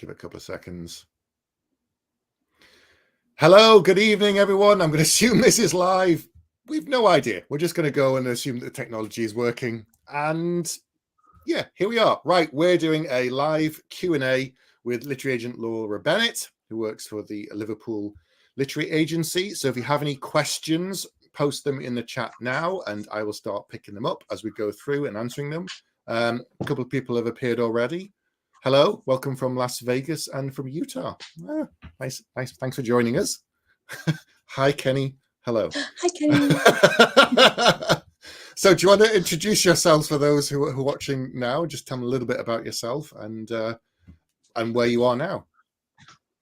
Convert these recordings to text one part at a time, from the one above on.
give it a couple of seconds. Hello, good evening, everyone. I'm going to assume this is live. We've no idea. We're just going to go and assume that the technology is working. And yeah, here we are. Right, we're doing a live Q&A with literary agent Laura Bennett, who works for the Liverpool Literary Agency. So if you have any questions, post them in the chat now, and I will start picking them up as we go through and answering them. A couple of people have appeared already. Hello, welcome from Las Vegas and from Utah. Nice. Thanks for joining us. Hi, Kenny. Hello. Hi, Kenny. So do you want to introduce yourselves for those who are watching now? Just tell them a little bit about yourself and where you are now.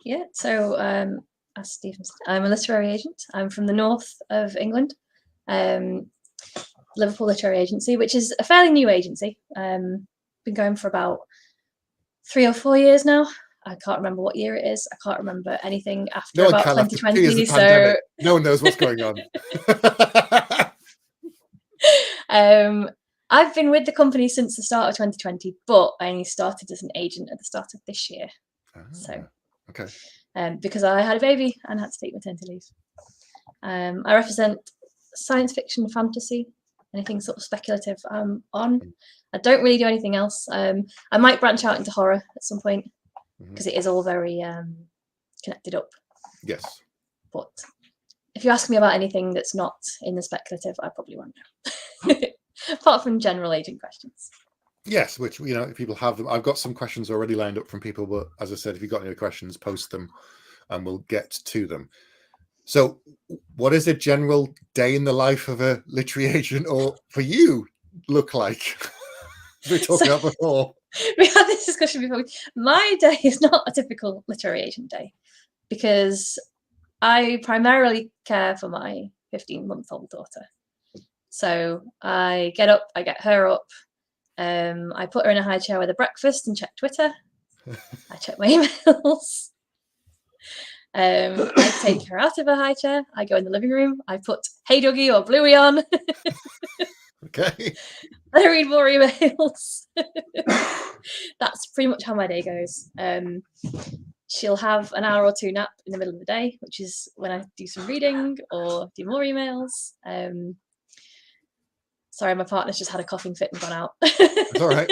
Yeah, so as Stephen said, I'm a literary agent. I'm from the north of England, Liverpool Literary Agency, which is a fairly new agency. Been going for about 3 or 4 years now. I can't remember what year it is. I can't remember anything after about 2020. So no one knows what's going on. I've been with the company since the start of 2020, but I only started as an agent at the start of this year. So okay. Because I had a baby and had to take maternity leave. I represent science fiction, fantasy, anything sort of speculative I'm on. I don't really do anything else. I might branch out into horror at some point because it is all very connected up. Yes. But if you ask me about anything that's not in the speculative, I probably won't know. Apart from general agent questions. Yes, which, you know, if people have them. I've got some questions already lined up from people, but as I said, if you've got any questions, post them and we'll get to them. So what is a general day in the life of a literary agent, or for you, look like? We talked about before. We had this discussion before. My day is not a typical literary agent day because I primarily care for my 15-month-old daughter. So I get up, I get her up, I put her in a high chair with a breakfast and check Twitter. I check my emails. I take her out of her high chair. I go in the living room. I put Hey Dougie or Bluey on. Okay. I read more emails. That's pretty much how my day goes. She'll have an hour or two nap in the middle of the day, which is when I do some reading or do more emails. Sorry, my partner's just had a coughing fit and gone out. It's all right.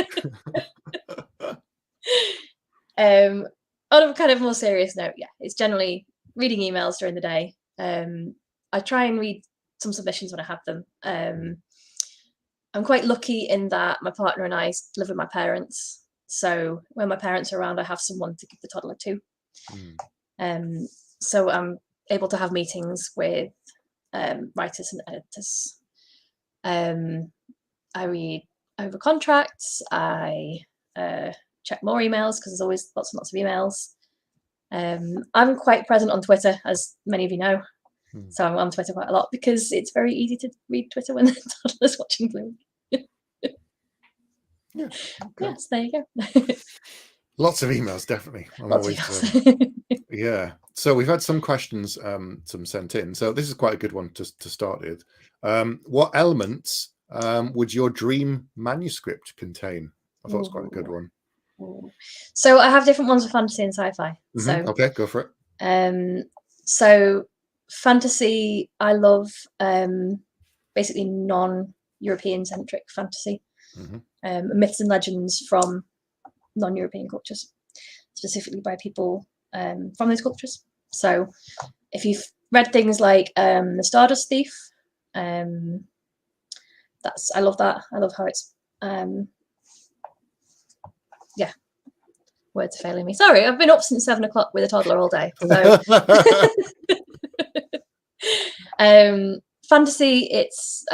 On a kind of more serious note, yeah, it's generally reading emails during the day. I try and read some submissions when I have them. I'm quite lucky in that my partner and I live with my parents. So when my parents are around, I have someone to give the toddler to. So I'm able to have meetings with writers and editors. I read over contracts. I check more emails because there's always lots and lots of emails. I'm quite present on Twitter, as many of you know. So I'm on Twitter quite a lot because it's very easy to read Twitter when the toddler's watching Blue. Yeah. Okay. Yes, there you go. Lots of emails, definitely. Yeah. So we've had some questions some sent in. So this is quite a good one to start with. What elements would your dream manuscript contain? I thought it was quite a good one. So I have different ones for fantasy and sci-fi. So okay, go for it. So fantasy, I love basically non-European centric fantasy. Myths and legends from non-European cultures, specifically by people from those cultures. So if you've read things like The Stardust Thief, I love that. I love how it's yeah, words are failing me. Sorry, I've been up since 7 o'clock with a toddler all day. So fantasy, it's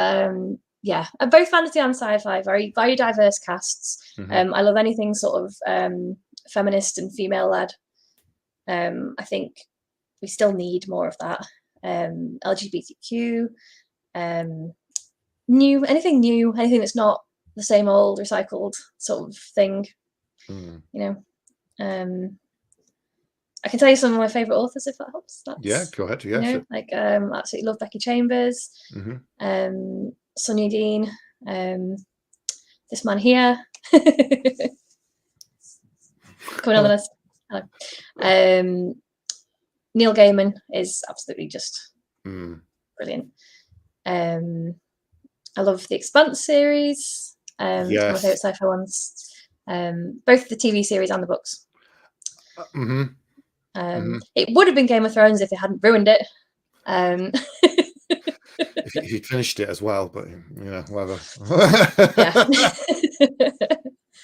yeah, both fantasy and sci-fi, very diverse casts. I love anything sort of feminist and female led. I think we still need more of that. LGBTQ, anything that's not the same old recycled sort of thing. You know, I can tell you some of my favorite authors if that helps. Yeah, go ahead. Yeah, sure. Like absolutely love Becky Chambers, Sonia Dean, this man here. Coming on the list. Neil Gaiman is absolutely just brilliant. I love the Expanse series. One of my favorite sci-fi ones. Both the TV series and the books. It would have been Game of Thrones if they hadn't ruined it. If he'd finished it as well, but whatever.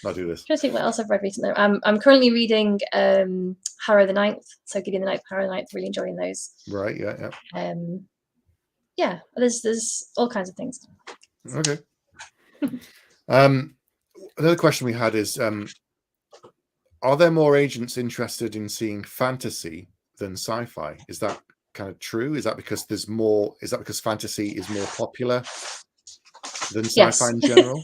I'll do this. I'm trying to think what else I've read recently. I'm currently reading Harrow the Ninth. So Gideon the Ninth, Harrow the Ninth. Really enjoying those. Right. Yeah. There's all kinds of things. Okay. Another question we had is, are there more agents interested in seeing fantasy than sci-fi? Is that kind of true? Is that because there's more? Is that because fantasy is more popular than sci-fi in general?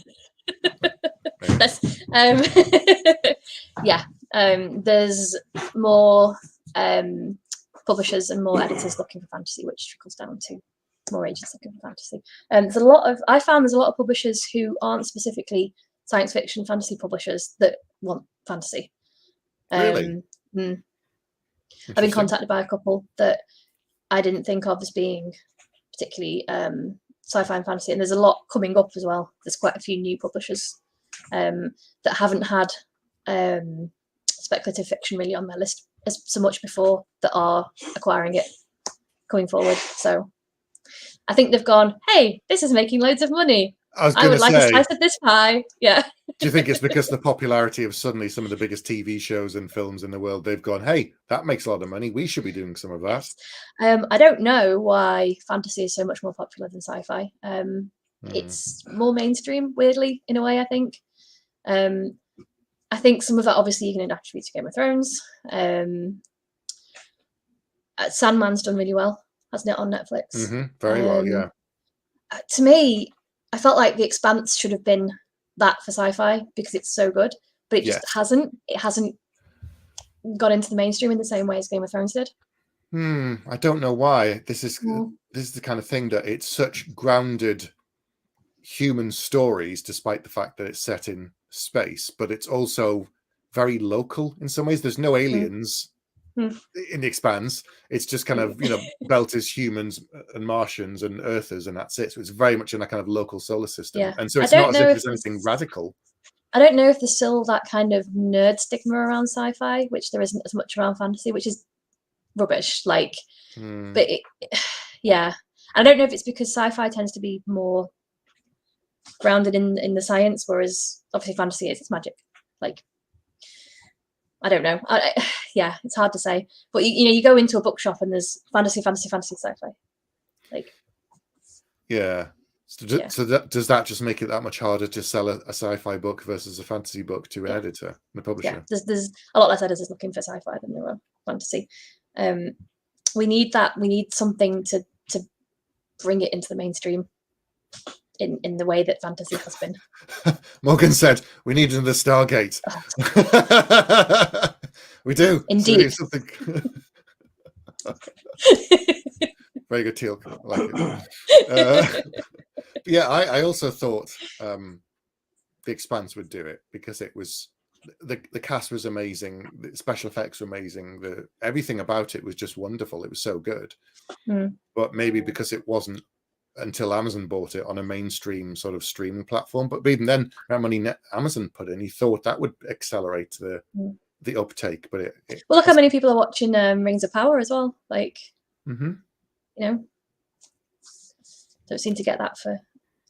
Yeah. There's more publishers and more editors looking for fantasy, which trickles down to more agents looking for fantasy. I found there's a lot of publishers who aren't specifically science fiction fantasy publishers that want fantasy. Really? I've been contacted by a couple that I didn't think of as being particularly sci-fi and fantasy, and there's a lot coming up as well. There's quite a few new publishers that haven't had speculative fiction really on their list so much before that are acquiring it coming forward. So I think they've gone, hey, this is making loads of money. I would like a slice of this pie. Yeah. Do you think it's because the popularity of suddenly some of the biggest TV shows and films in the world, they've gone, hey, that makes a lot of money. We should be doing some of that. I don't know why fantasy is so much more popular than sci-fi. It's more mainstream, weirdly, in a way, I think. I think some of that, obviously, you can attribute to Game of Thrones. Sandman's done really well, hasn't it, on Netflix? Very well, yeah. To me, I felt like The Expanse should have been that for sci-fi because it's so good, but it just hasn't. It hasn't got into the mainstream in the same way as Game of Thrones did. I don't know why. This is the kind of thing that it's such grounded human stories, despite the fact that it's set in space, but it's also very local in some ways. There's no aliens in The Expanse. It's just kind of Belters, humans and Martians and Earthers, and that's it. So it's very much in a kind of local solar system, and so it's not as if there's anything radical. I don't know if there's still that kind of nerd stigma around sci-fi, which there isn't as much around fantasy, which is rubbish. But I don't know if it's because sci-fi tends to be more grounded in the science, whereas obviously fantasy it's magic. I don't know. It's hard to say. But you go into a bookshop and there's fantasy, sci-fi. So does that just make it that much harder to sell a sci-fi book versus a fantasy book to an editor and a publisher? Yeah, there's a lot less editors looking for sci-fi than there are fantasy. We need that. We need something to bring it into the mainstream in the way that fantasy has been. Morgan said, we need another Stargate. We do. Indeed. So we do very good, Teal. I like it. I also thought The Expanse would do it because it was the cast was amazing, the special effects were amazing, everything about it was just wonderful. It was so good. But maybe because it wasn't until Amazon bought it on a mainstream sort of streaming platform. But even then, how many Amazon put in, he thought that would accelerate the uptake. But look how many people are watching Rings of Power as well. Don't seem to get that for.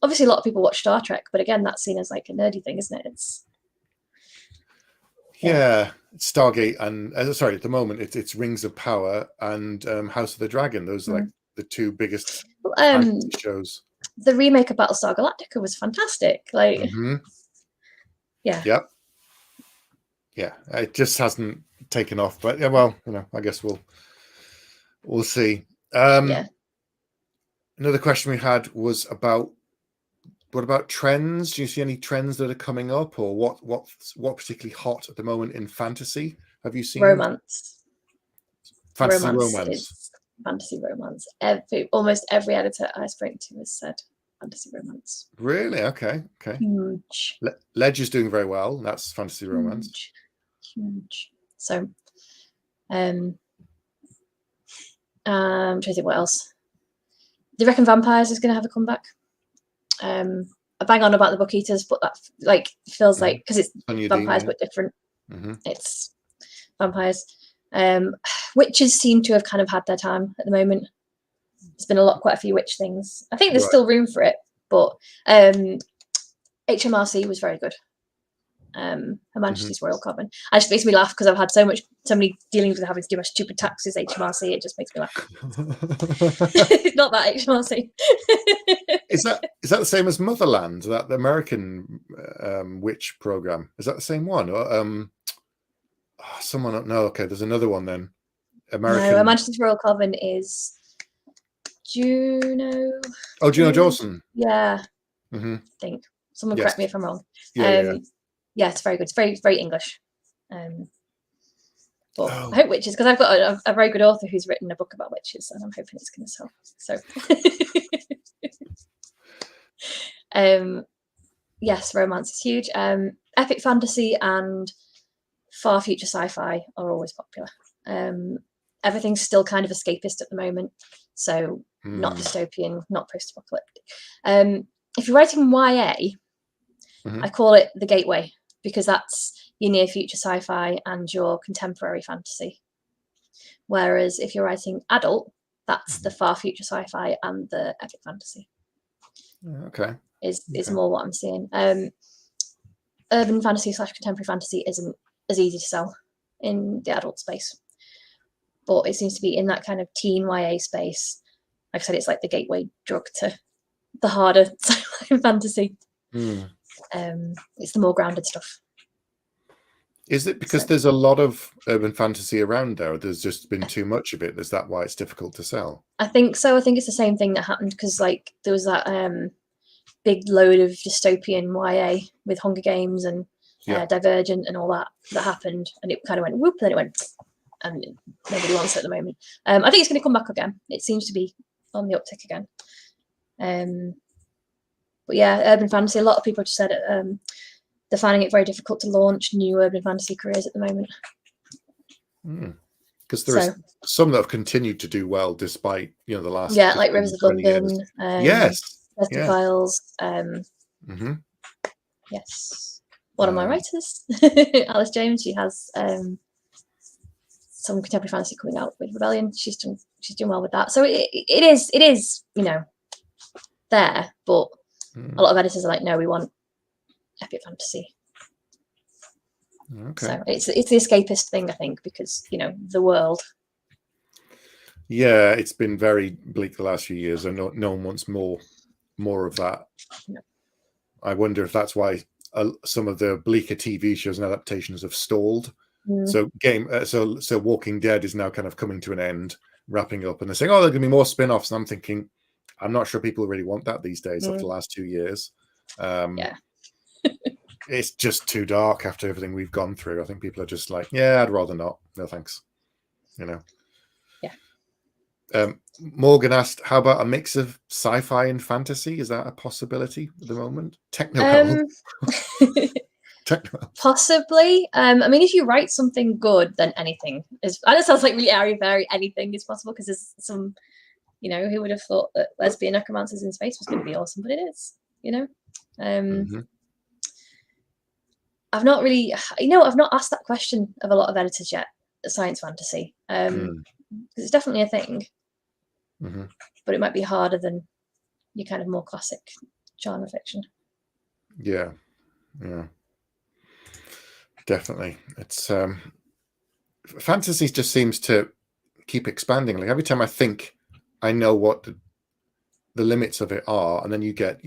Obviously, a lot of people watch Star Trek, but again, that's seen as like a nerdy thing, isn't it? It's Stargate and at the moment it's Rings of Power and House of the Dragon. Those are like the two biggest shows. The remake of Battlestar Galactica was fantastic. It just hasn't taken off, but I guess we'll see. Another question we had was about what about trends? Do you see any trends that are coming up, or what's particularly hot at the moment in fantasy? Have you seen romance? Fantasy romance. Fantasy romance. Almost every editor I spoke to has said fantasy romance. Really? Okay. Huge. Ledger's doing very well. That's fantasy romance. Huge. So I'm trying to think what else. They reckon Vampires is going to have a comeback. I bang on about the Book Eaters, but that like feels like, because it's vampires but different. It's vampires. Witches seem to have kind of had their time at the moment. There's been quite a few witch things. I think there's still room for it, but HMRC was very good. Her Majesty's Royal Coven. It just makes me laugh because I've had so many dealings with having to do my stupid taxes. HMRC, it just makes me laugh. It's not that HMRC. Is that the same as Motherland, that the American witch program? Is that the same one? Or someone don't know. Okay, there's another one then. American. No, Her Majesty's Royal Coven is Juno. Oh, Juno Johnson. Yeah. I think. Someone correct me if I'm wrong. Yeah, it's very good. It's very, very English. But I hope witches, because I've got a very good author who's written a book about witches, and I'm hoping it's going to sell. So, yes, romance is huge. Epic fantasy and far future sci-fi are always popular. Everything's still kind of escapist at the moment, so not dystopian, not post-apocalyptic. If you're writing YA, I call it the gateway, because that's your near future sci-fi and your contemporary fantasy. Whereas if you're writing adult, that's the far future sci-fi and the epic fantasy. Okay. Is more what I'm seeing. Urban fantasy / contemporary fantasy isn't as easy to sell in the adult space, but it seems to be in that kind of teen YA space. Like I said, it's like the gateway drug to the harder sci-fi fantasy. It's the more grounded stuff. Is it because there's a lot of urban fantasy around there? Or there's just been too much of it? Is that why it's difficult to sell? I think so. I think it's the same thing that happened because like there was that big load of dystopian YA with Hunger Games and Divergent and all that happened, and it kind of went whoop, then it went, and nobody wants it at the moment. I think it's going to come back again. It seems to be on the uptick again. But yeah, urban fantasy. A lot of people just said it. They're finding it very difficult to launch new urban fantasy careers at the moment. Because there are some that have continued to do well despite the last like Rivers of London. Dusty Files. Yes, one of my writers, Alice James. She has some contemporary fantasy coming out with Rebellion. She's doing well with that. So it is there, but a lot of editors are like, no, we want epic fantasy. Okay. So it's the escapist thing, I think, because the world. Yeah, it's been very bleak the last few years, and no one wants more of that. No. I wonder if that's why some of the bleaker TV shows and adaptations have stalled. So so Walking Dead is now kind of coming to an end, wrapping up, and they're saying, oh, there are going to be more spin-offs, and I'm thinking, I'm not sure people really want that these days after the last 2 years. It's just too dark after everything we've gone through. I think people are just like, yeah, I'd rather not. No thanks. Morgan asked, how about a mix of sci-fi and fantasy? Is that a possibility at the moment? Techno. Possibly. I mean, if you write something good, then anything is. I know it sounds like really airy-fairy. Anything is possible because there's some. Who would have thought that lesbian necromancers in space was going to be awesome? But it is. I've not really. I've not asked that question of a lot of editors yet. Science fantasy, because it's definitely a thing. But it might be harder than your kind of more classic genre fiction. Yeah. Definitely. It's fantasy just seems to keep expanding. Like every time I think I know what the limits of it are, and then you get,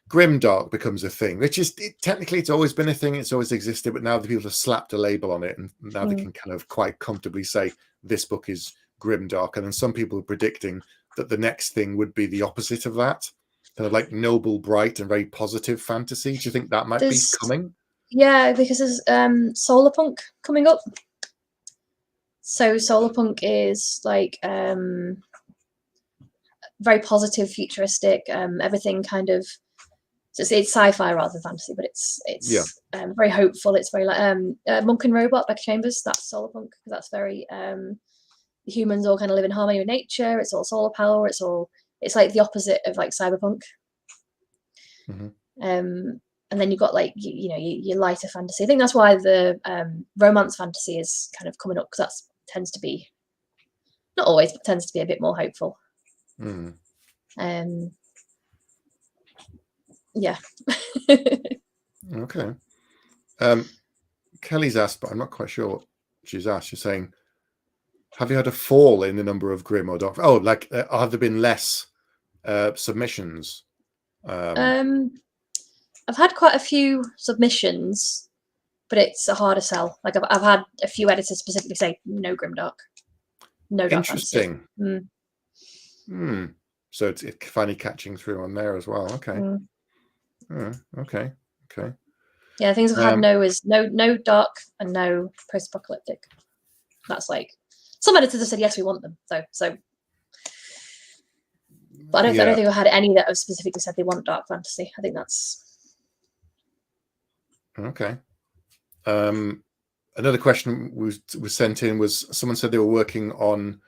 grimdark becomes a thing, which is technically it's always been a thing, it's always existed, but now the people have slapped a label on it, and now they can kind of quite comfortably say this book is grimdark. And then some people are predicting that the next thing would be the opposite of that, kind of like noble, bright, and very positive fantasy. Do you think that might be coming? Yeah, because there's solar punk coming up. So solar punk is like very positive, futuristic. Everything kind of So it's sci-fi rather than fantasy, but it's very hopeful. It's very like Monk and Robot, Becky Chambers. That's solar punk, because that's very the humans all kind of live in harmony with nature. It's all solar power. It's like the opposite of like cyberpunk. And then you've got like your lighter fantasy. I think that's why the romance fantasy is kind of coming up, because that tends to be, not always, but tends to be a bit more hopeful. Yeah. Okay. Kelly's asked, but I'm not quite sure what she's asked. She's saying, have you had a fall in the number of Grim or Dark? Oh, like have there been less submissions? I've had quite a few submissions, but it's a harder sell. Like I've had a few editors specifically say no grimdark, no dark fantasy. Interesting. So it's finally catching through on there as well. Okay. Okay. Yeah, things I've had no is no dark and no post-apocalyptic. That's like, some editors have said yes, we want them. So but I don't think I've had any that have specifically said they want dark fantasy. I think that's okay. Another question was sent in was, someone said they were working on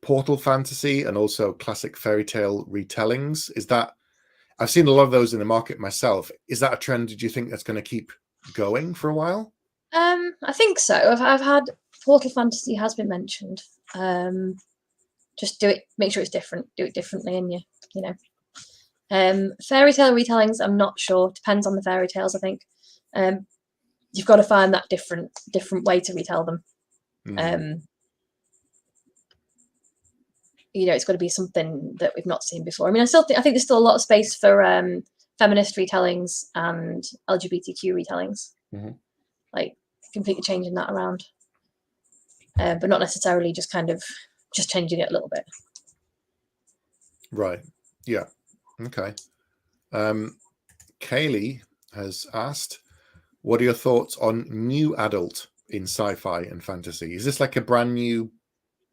portal fantasy and also classic fairy tale retellings. Is that, I've seen a lot of those in the market myself. Is that a trend? Did you think that's going to keep going for a while? I think so. I've had portal fantasy has been mentioned. Just do it, make sure it's different, do it differently, and you know. Fairy tale retellings, I'm not sure. Depends on the fairy tales, I think. You've got to find that different way to retell them. You know, it's got to be something that we've not seen before. I mean, I think there's still a lot of space for feminist retellings and LGBTQ retellings, like completely changing that around, but not necessarily just kind of just changing it a little bit. Right. Yeah. Okay. Kaylee has asked, what are your thoughts on new adult in sci-fi and fantasy? Is this like a brand new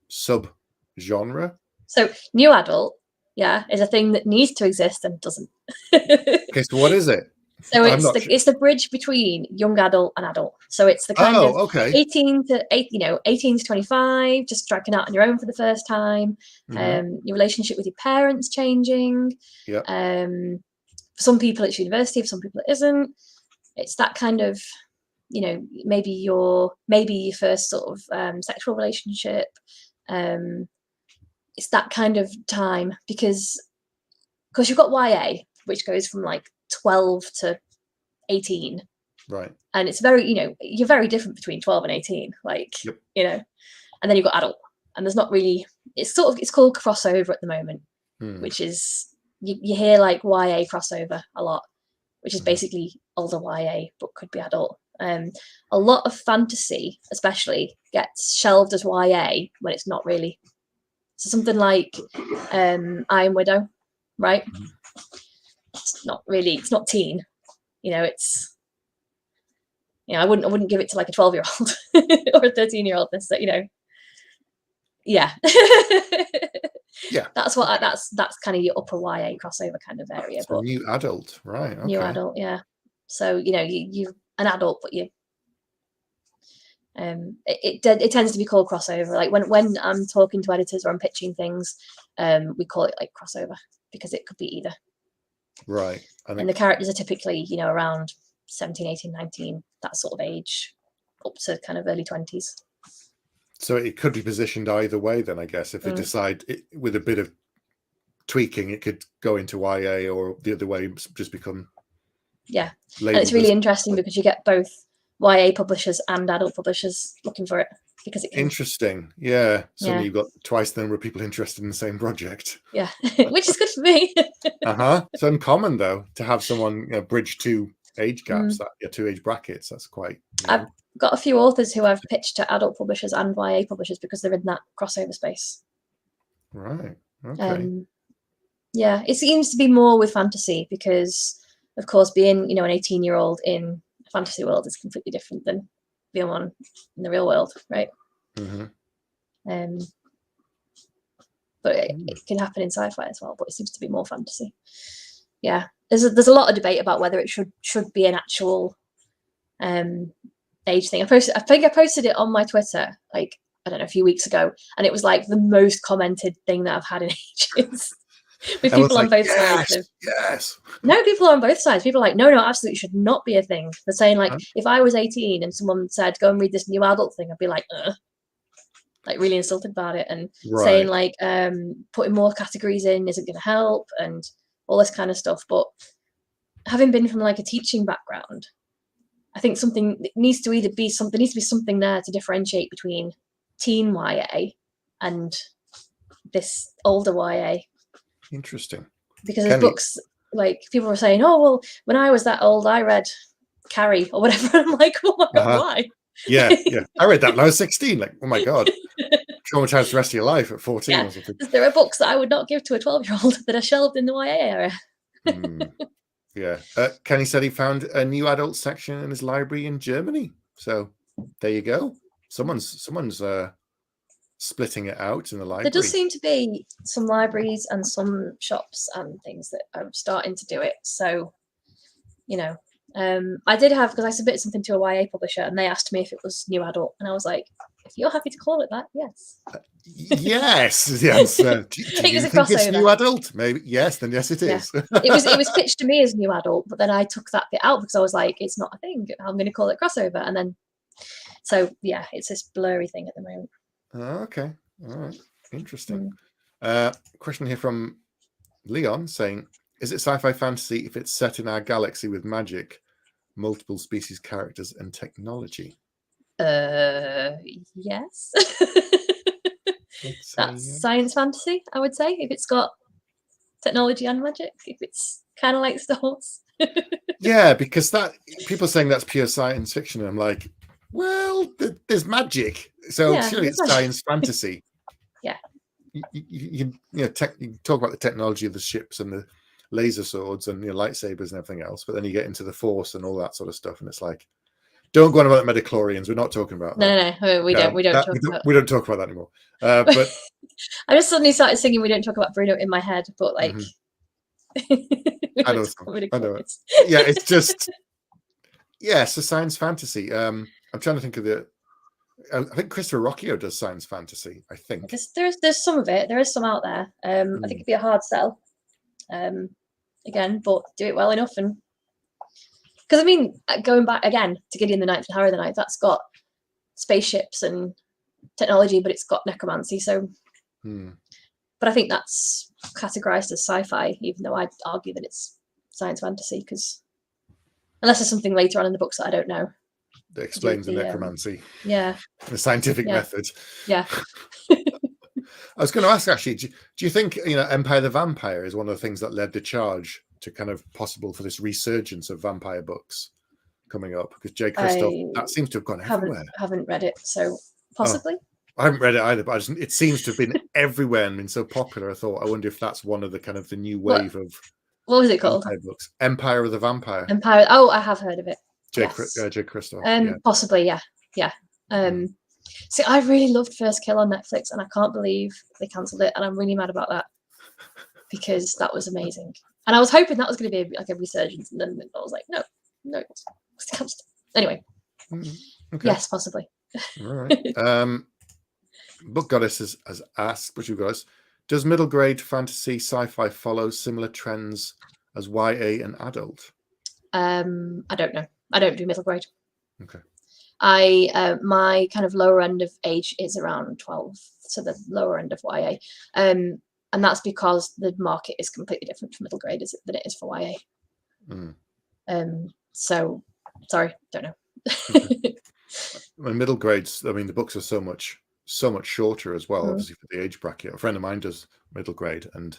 sub-genre? So new adult, is a thing that needs to exist and doesn't. Okay, so what is it? So it's the bridge between young adult and adult. So it's the kind of 18 to 25, just striking out on your own for the first time. Your relationship with your parents changing. Yeah. For some people it's university, for some people it isn't. It's that kind of, you know, maybe your first sort of sexual relationship. It's that kind of time, because you've got YA, which goes from like 12 to 18, right? And it's very, you know, you're very different between 12 and 18, like, you know. And then you've got adult, and there's not really, it's called crossover at the moment, which is you hear like YA crossover a lot, which is basically older YA but could be adult. A lot of fantasy especially gets shelved as YA when it's not really. So something like Iron Widow, right? It's not really, it's not teen, you know. It's, you know, I wouldn't give it to like a 12-year-old or a 13-year-old. This, you know, yeah. That's kind of your upper YA crossover kind of area. So but new adult, right? Okay. New adult, yeah. So, you know, you an adult, but you it tends to be called crossover. Like when I'm talking to editors or I'm pitching things, we call it like crossover, because it could be either. Right. And the characters are typically, you know, around 17, 18, 19, that sort of age, up to kind of early 20s. So it could be positioned either way then, I guess, if they decide with a bit of tweaking, it could go into YA, or the other way, just become. Yeah. And it's really interesting because you get both YA publishers and adult publishers looking for it, because it can. Interesting. Yeah. Suddenly you've got twice the number of people interested in the same project. Yeah. Which is good for me. It's uncommon though to have someone, you know, bridge two age gaps, two age brackets. That's quite, you know. I've got a few authors who I've pitched to adult publishers and YA publishers because they're in that crossover space. Right. Okay. Yeah, it seems to be more with fantasy because, of course, being, you know, an 18-year-old in a fantasy world is completely different than being one in the real world, right? But it can happen in sci-fi as well, but it seems to be more fantasy. Yeah. there's a lot of debate about whether it should be an actual age thing. I think I posted it on my Twitter, like, I don't know, a few weeks ago, and it was like the most commented thing that I've had in ages. With people on both sides. Yes. No, people are on both sides. People are like, no, absolutely should not be a thing. They're saying, like, if I was 18 and someone said, go and read this new adult thing, I'd be like, like really insulted about it, and saying like putting more categories in isn't going to help and all this kind of stuff. But having been from like a teaching background, I think needs to be something there to differentiate between teen YA and this older YA. Interesting. Because there's books, like, people were saying, oh, well, when I was that old, I read Carrie or whatever. I'm like, oh my God, why? Yeah. I read that when I was 16. Like, oh my God. Traumatized the rest of your life at 14 or something. There are books that I would not give to a 12-year-old that are shelved in the YA area. Yeah. Kenny said he found a new adult section in his library in Germany. So there you go. Someone's splitting it out in the library. There does seem to be some libraries and some shops and things that are starting to do it. So, I did have, because I submitted something to a YA publisher and they asked me if it was new adult, and I was like, if you're happy to call it that, yes. Yes, is the answer. Do you think it's new adult? Maybe yes, then yes it is. It was pitched to me as new adult, but then I took that bit out because I was like, it's not a thing. I'm going to call it crossover, and then it's this blurry thing at the moment. Okay, all right, interesting. Question here from Leon saying, is it sci-fi fantasy if it's set in our galaxy with magic, multiple species, characters, and technology? Yes. That's science fantasy, I would say, if it's got technology and magic, if it's kind of like Star Wars. Yeah, because people are saying that's pure science fiction, and I'm like, well, there's magic, so surely it's science fantasy. Yeah. You talk about the technology of the ships and the laser swords and lightsabers and everything else, but then you get into the Force and all that sort of stuff, and it's like, don't go on about the midichlorians. We're not talking about that. No, we don't talk about that anymore. But I just suddenly started singing "We Don't Talk About Bruno" in my head, but like, I know it. Yeah, it's just so science fantasy. I'm trying to think of I think Christopher Rocchio does science fantasy. I think there's some of it. There is some out there. I think it'd be a hard sell. Again, but do it well enough, and because I mean, going back again to Gideon the Ninth and Harry the Ninth, that's got spaceships and technology, but it's got necromancy. So, but I think that's categorized as sci-fi, even though I'd argue that it's science fantasy, because unless there's something later on in the books that I don't know that explains the necromancy, the scientific method. Yeah. I was going to ask, actually, do you think Empire the Vampire is one of the things that led the charge to kind of possible for this resurgence of vampire books coming up? Because Jay Kristoff, that seems to have gone everywhere. Haven't read it, so possibly. I haven't read it either, but it seems to have been everywhere and been so popular. I wonder if that's one of the kind of the new wave of what was it called? Books. Empire of the Vampire. Empire. Oh, I have heard of it. Jay Kristoff. Possibly, yeah. See, I really loved First Kill on Netflix, and I can't believe they cancelled it, and I'm really mad about that because that was amazing. And I was hoping that was going to be like a resurgence, and then I was like, no, it's cancelled. Anyway, yes, possibly. All right. Book Goddess has asked, what you guys, does middle grade fantasy sci-fi follow similar trends as YA and adult? I don't know. I don't do middle grade. Okay. My kind of lower end of age is around 12, so the lower end of YA, and that's because the market is completely different for middle grade than it is for YA. So sorry, don't know. Okay. Middle grades, I mean, the books are so much shorter as well, obviously, for the age bracket. A friend of mine does middle grade, and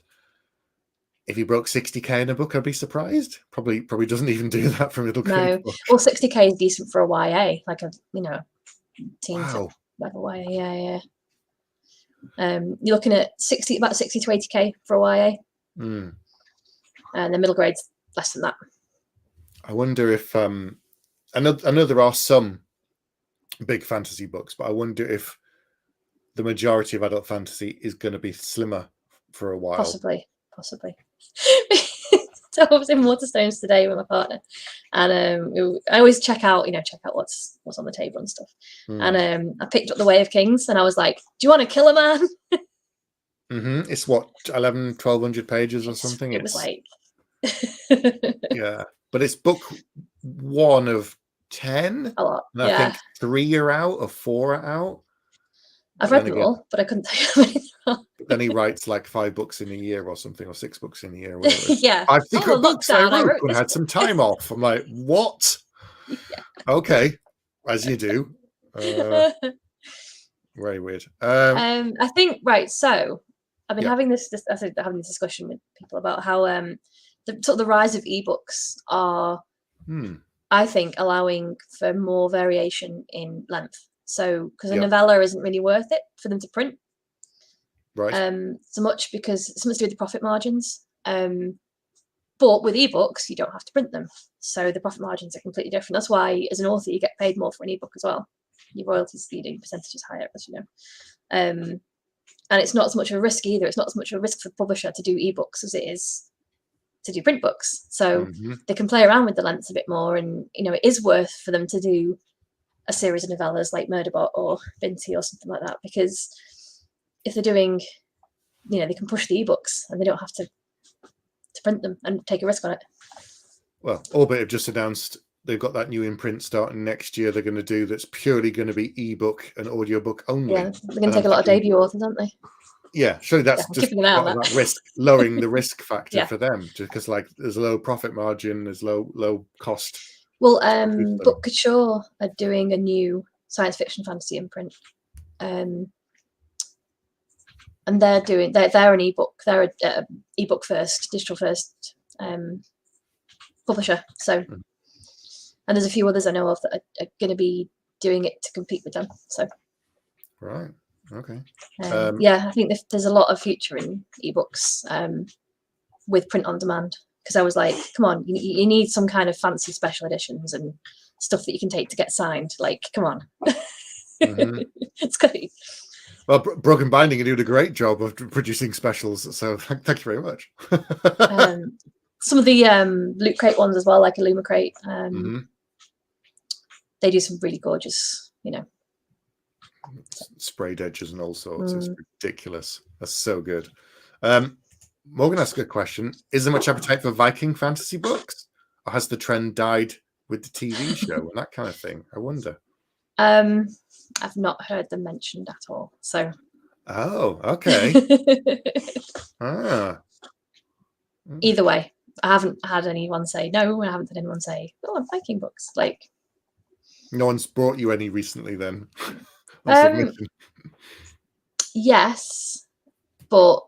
if he broke 60k in a book, I'd be surprised. Probably doesn't even do that for middle grade. No, well, 60k is decent for a YA, like a teen level YA. Yeah. You're looking at about 60 to 80k for a YA, and the middle grade's less than that. I wonder if I know there are some big fantasy books, but I wonder if the majority of adult fantasy is going to be slimmer for a while. Possibly. So I was in Waterstones today with my partner, and I always check out what's on the table and stuff. And I picked up The Way of Kings, and I was like, "Do you want to kill a man?" It's what 1,100-1,200 pages or something. It was like, yeah, but it's book 1 of 10, a lot. and I think 3 are out or 4 are out. I've read them all, but I couldn't tell you how many there are. Then he writes like 5 books in a year or something, or 6 books in a year. Yeah. 5 secret books I wrote when I had book. some time off. I'm like, what? Yeah. Okay, as you do. Very weird. I think so I've been having this discussion with people about how the rise of ebooks are, I think, allowing for more variation in length. So because a novella isn't really worth it for them to print, right? So much because it's something to do with the profit margins. But with ebooks, you don't have to print them, so the profit margins are completely different. That's why, as an author, you get paid more for an ebook as well. Your royalties, your percentage is higher, as you know. And it's not as much of a risk either. It's not as much of a risk for the publisher to do ebooks as it is to do print books. So they can play around with the lengths a bit more, and it is worth for them to do a series of novellas like Murderbot or Binti or something like that, because if they're doing, they can push the ebooks and they don't have to print them and take a risk on it. Well, Orbit have just announced they've got that new imprint starting next year. They're going to do that's purely going to be ebook and audiobook only. Yeah, they're going to take a lot of debut authors, aren't they? Yeah, surely that's just part of that risk, lowering the risk factor for them, because like there's a low profit margin, there's low cost. Well, Book Couture are doing a new science fiction fantasy imprint, and they're an ebook. They're a ebook first, digital first publisher. So, and there's a few others I know of that are going to be doing it to compete with them. So, right, okay, I think there's a lot of future in ebooks with print on demand. Because I was like, come on, you need some kind of fancy special editions and stuff that you can take to get signed. Like, come on. It's good. Well, Broken Binding are doing a great job of producing specials, so thank you very much. Some of the Loot Crate ones as well, like Illuma Crate, they do some really gorgeous, sprayed edges and all sorts. It's ridiculous. That's so good. Morgan asked a question. Is there much appetite for Viking fantasy books? Or has the trend died with the TV show and that kind of thing? I wonder. I've not heard them mentioned at all. So. Oh, okay. Either way, I haven't had anyone say no. I haven't had anyone say, "Oh, I'm Viking books." Like. No one's brought you any recently, then. Yes, but.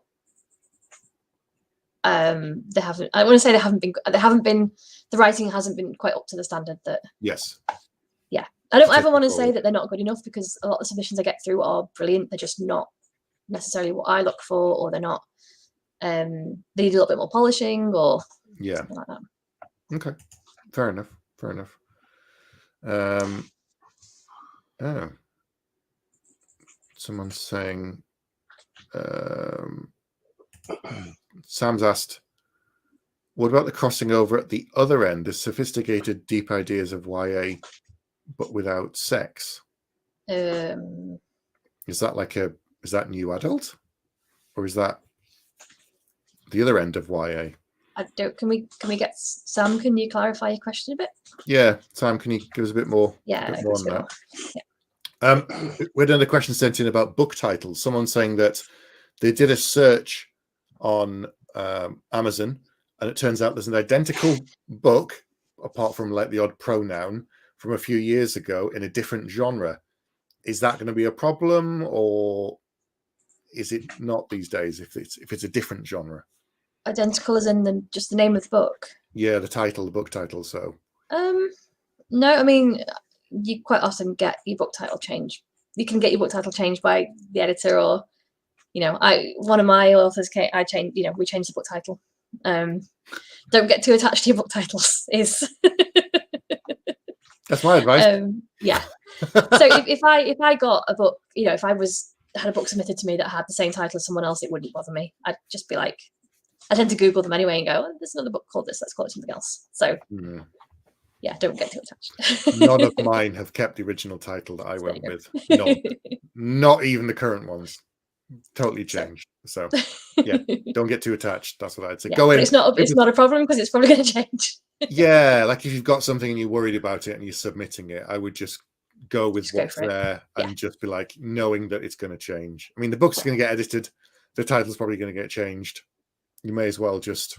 They haven't. I want to say they haven't been. The writing hasn't been quite up to the standard that. Yes. Yeah, I don't ever want to say that they're not good enough, because a lot of the submissions I get through are brilliant. They're just not necessarily what I look for, or they're not. They need a little bit more polishing, or something like that. Okay, fair enough. Someone's saying. Sam's asked, what about the crossing over at the other end, the sophisticated, deep ideas of YA, but without sex? Is that new adult? Or is that the other end of YA? I don't. Can we get Sam? Can you clarify your question a bit? Yeah, Sam, can you give us a bit more? Yeah, a bit more on that. Yeah. We had another question sent in about book titles. Someone's saying that they did a search on Amazon, and it turns out there's an identical book, apart from like the odd pronoun, from a few years ago in a different genre. Is that going to be a problem, or is it not these days if it's a different genre? Identical as in just the name of the book? Yeah, the book title. So no, I mean, you quite often get your book title changed. You can get your book title changed by the editor, or one of my authors, I changed. We changed the book title. Don't get too attached to your book titles. That's my advice. Yeah. So if I got a book, if I had a book submitted to me that had the same title as someone else, it wouldn't bother me. I'd just be like, I tend to Google them anyway and go, oh, there's another book called this, let's call it something else. So yeah, don't get too attached. None of mine have kept the original title that I went with. None. Not even the current ones. Totally changed. So yeah, don't get too attached. That's what I'd say. Go in. It's not a problem because it's probably going to change. Yeah, like if you've got something and you're worried about it and you're submitting it, I would just go with what's there and just be like, knowing that it's going to change. I mean, the book's going to get edited. The title's probably going to get changed. You may as well just...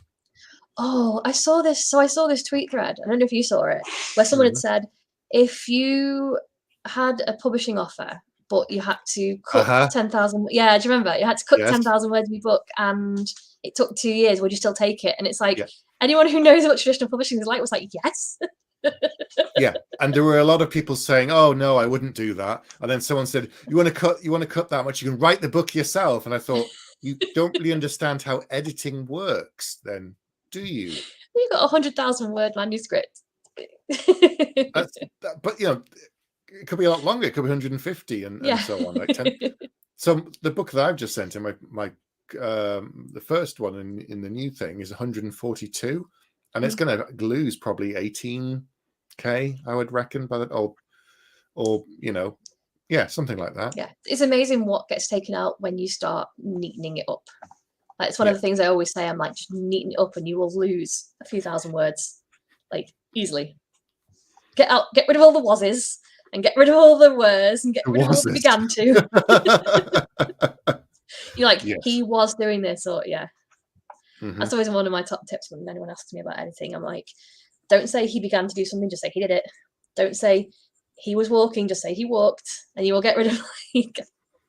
Oh, I saw this. So I saw this tweet thread. I don't know if you saw it, where someone had said, if you had a publishing offer, but you had to cut 10,000. Yeah, do you remember? You had to cut 10,000 words of your book and it took 2 years. Would you still take it? And it's like, anyone who knows what traditional publishing is like was like, yes. Yeah. And there were a lot of people saying, oh, no, I wouldn't do that. And then someone said, you want to cut that much? You can write the book yourself. And I thought, you don't really understand how editing works then, do you? You've got 100,000 word manuscript. But, you know, it could be a lot longer. It could be 150 and so on. Like 10. So the book that I've just sent in, the first one in the new thing is 142, and it's going to lose probably 18k, I would reckon, by that, or you know, something like that. Yeah, it's amazing what gets taken out when you start neatening it up. Like, it's one of the things I always say. I'm like, just neaten it up, and you will lose a few thousand words, like easily. Get rid of all the wases, and get rid of all the words, and get rid of all the began to. You're like, he was doing this, or That's always one of my top tips when anyone asks me about editing. I'm like, don't say he began to do something, just say he did it. Don't say he was walking, just say he walked, and you will get rid of like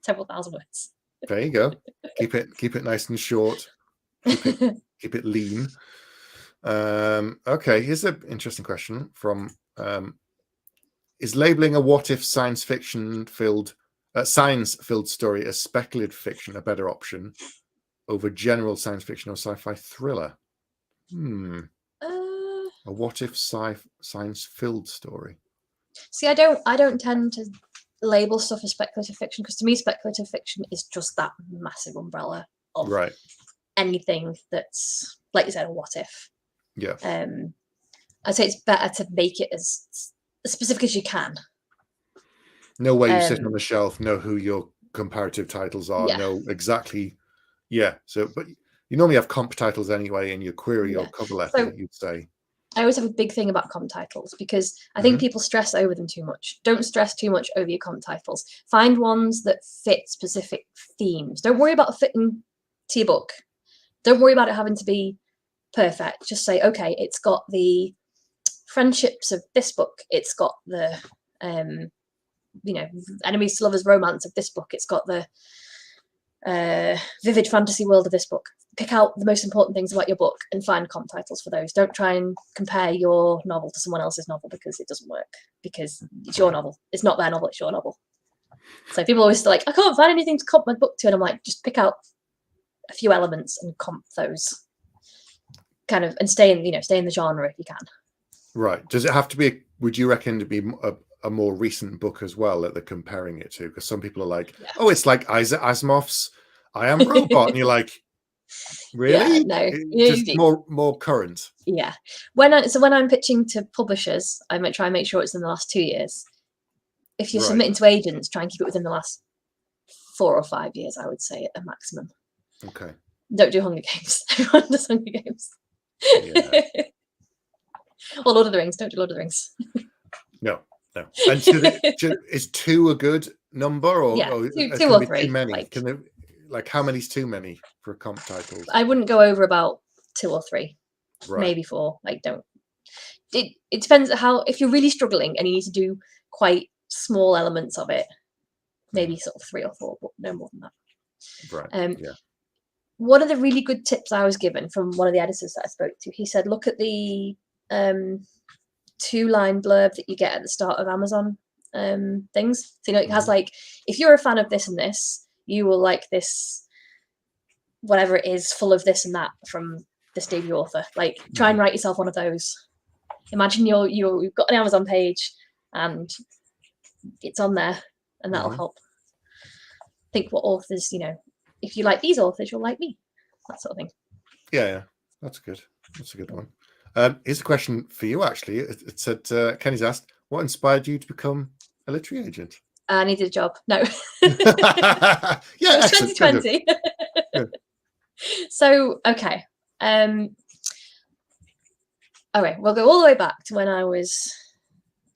several thousand words. There you go. Keep it nice and short. Keep it lean. Okay, here's an interesting question from is labeling a what if science filled story as speculative fiction a better option over general science fiction or sci-fi thriller? A what if science filled story. See, I don't tend to label stuff as speculative fiction, because to me speculative fiction is just that massive umbrella of anything that's, like you said, a what if. I'd say it's better to make it as specific as you can. Know where you're sitting on the shelf, know who your comparative titles are, know exactly. So, but you normally have comp titles anyway in your query or cover letter, you'd say. I always have a big thing about comp titles, because I think people stress over them too much. Don't stress too much over your comp titles. Find ones that fit specific themes. Don't worry about fitting to your book. Don't worry about it having to be perfect. Just say, okay, it's got the friendships of this book. It's got the, enemies to lovers romance of this book. It's got the vivid fantasy world of this book. Pick out the most important things about your book and find comp titles for those. Don't try and compare your novel to someone else's novel, because it doesn't work, because it's your novel. It's not their novel, it's your novel. So people always like, I can't find anything to comp my book to, and I'm like, just pick out a few elements and comp those kind of, and stay in the genre if you can. Right. Does it have to be, would you reckon, to be a more recent book as well that they're comparing it to? Because some people are like, oh, it's like Isaac Asimov's I Am Robot. And you're like, really? No. Just more current. Yeah. When I'm pitching to publishers, I might try and make sure it's in the last 2 years. If you're submitting to agents, try and keep it within the last 4 or 5 years, I would say, at a maximum. Okay. Don't do Hunger Games. Everyone does Hunger Games. Or Lord of the Rings. Don't do Lord of the Rings. No. And is 2 a good number, or two or 3? Too many? Like how many's too many for a comp title? I wouldn't go over about 2 or 3, maybe 4. Like, don't. It depends how. If you're really struggling and you need to do quite small elements of it, maybe sort of 3 or 4, but no more than that. Right. One of the really good tips I was given from one of the editors that I spoke to, he said, look at the 2-line blurb that you get at the start of Amazon things. So, it has like, if you're a fan of this and this, you will like this, whatever it is, full of this and that from this debut author. Like, try and write yourself one of those. Imagine you've got an Amazon page and it's on there, and that'll help. Think what authors, if you like these authors, you'll like me. That sort of thing. Yeah, that's good. That's a good one. Here's a question for you, actually. It said, Kenny's asked, what inspired you to become a literary agent? I needed a job. No. Yeah, It was excellent. Kind of. 2020. Yeah. So, okay. All right, we'll go all the way back to when I was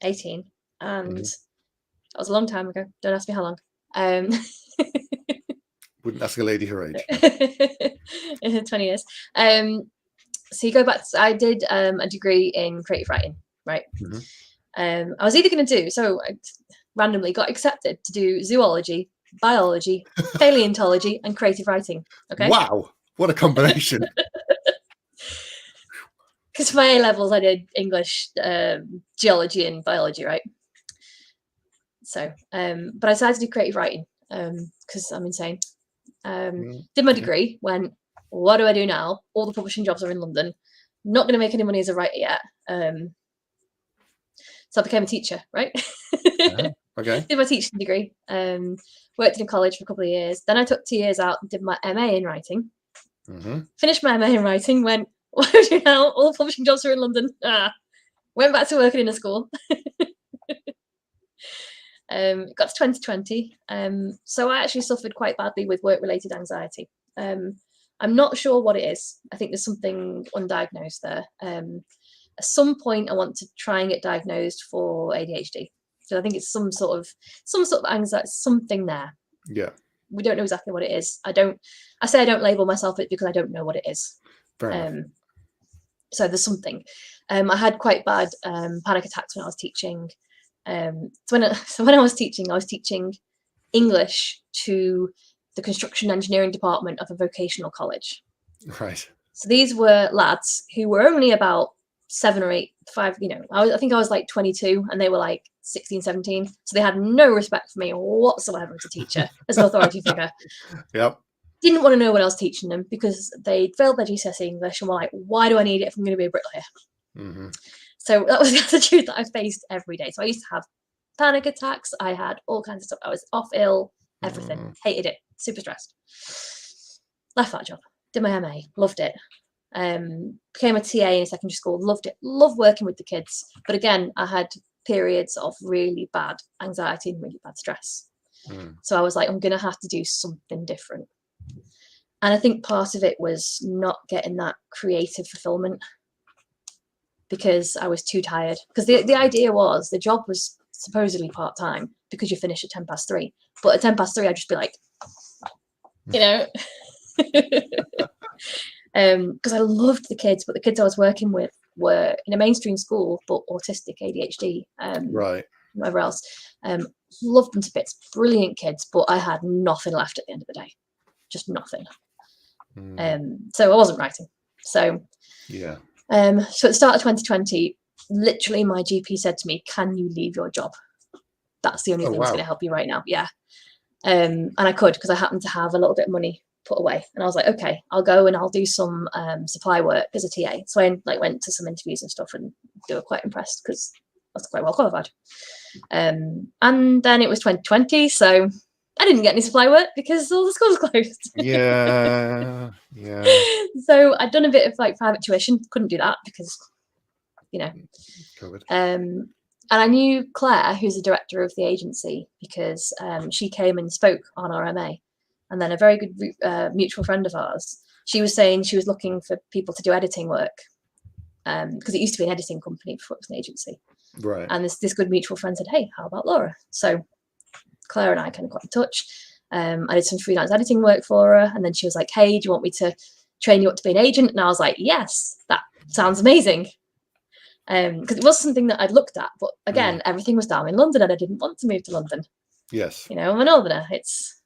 18, and that was a long time ago. Don't ask me how long. Wouldn't ask a lady her age. 20 years. So you go back. I did a degree in creative writing, right? I was either going to do, so I randomly got accepted to do zoology, biology, paleontology, and creative writing. Okay. Wow, what a combination. Because for my A levels, I did English, geology, and biology, right? So, but I decided to do creative writing because I'm insane. Did my degree, went, what do I do now? All the publishing jobs are in London. Not going to make any money as a writer yet. So I became a teacher, right? Okay. Did my teaching degree. Worked in a college for a couple of years. Then I took 2 years out and did my MA in writing. Finished my MA in writing, went, what do I do now? All the publishing jobs are in London. Went back to working in a school. Got to 2020. So I actually suffered quite badly with work-related anxiety. I'm not sure what it is. I think there's something undiagnosed there. At some point, I want to try and get diagnosed for ADHD. So I think it's some sort of anxiety, something there. Yeah. We don't know exactly what it is. I say I don't label myself it because I don't know what it is. Fair enough. So there's something. I had quite bad panic attacks when I was teaching. So when I was teaching English to the construction engineering department of a vocational college. Right. So these were lads who were only about 7 or 8, 5, I think I was like 22 and they were like 16, 17. So they had no respect for me whatsoever as a teacher, as an authority figure. Yep. Didn't want to know what I was teaching them because they'd failed their GCSE English and were like, why do I need it if I'm going to be a bricklayer? So that was the attitude that I faced every day. So I used to have panic attacks. I had all kinds of stuff. I was off ill, everything. Hated it. Super stressed. Left that job. Did my MA. Loved it. Became a TA in a secondary school. Loved it. Loved working with the kids. But again, I had periods of really bad anxiety and really bad stress. So I was like, I'm going to have to do something different. And I think part of it was not getting that creative fulfillment because I was too tired. Because the idea was the job was supposedly part-time because you finish at 3:10. But at 3:10, I'd just be like, because I loved the kids, but the kids I was working with were in a mainstream school, but autistic, ADHD, Right. whatever else. Loved them to bits, brilliant kids, but I had nothing left at the end of the day, just nothing. So I wasn't writing. So yeah. So at the start of 2020, literally my GP said to me, "Can you leave your job? That's the only thing that's going to help you right now." Yeah. And I could because I happened to have a little bit of money put away, and I was like, "Okay, I'll go and I'll do some supply work as a TA." So I went to some interviews and stuff, and they were quite impressed because I was quite well qualified. And then it was 2020, so I didn't get any supply work because all the schools closed. Yeah. So I'd done a bit of like private tuition, couldn't do that because, COVID. And I knew Claire, who's the director of the agency, because she came and spoke on our MA. And then a very good mutual friend of ours, she was saying she was looking for people to do editing work because it used to be an editing company before it was an agency. Right. And this good mutual friend said, "Hey, how about Laura?" So Claire and I kind of got in touch. I did some freelance editing work for her. And then she was like, "Hey, do you want me to train you up to be an agent?" And I was like, "Yes, that sounds amazing." Because it was something that I'd looked at. But again, everything was down in London and I didn't want to move to London. Yes. I'm a northerner. It's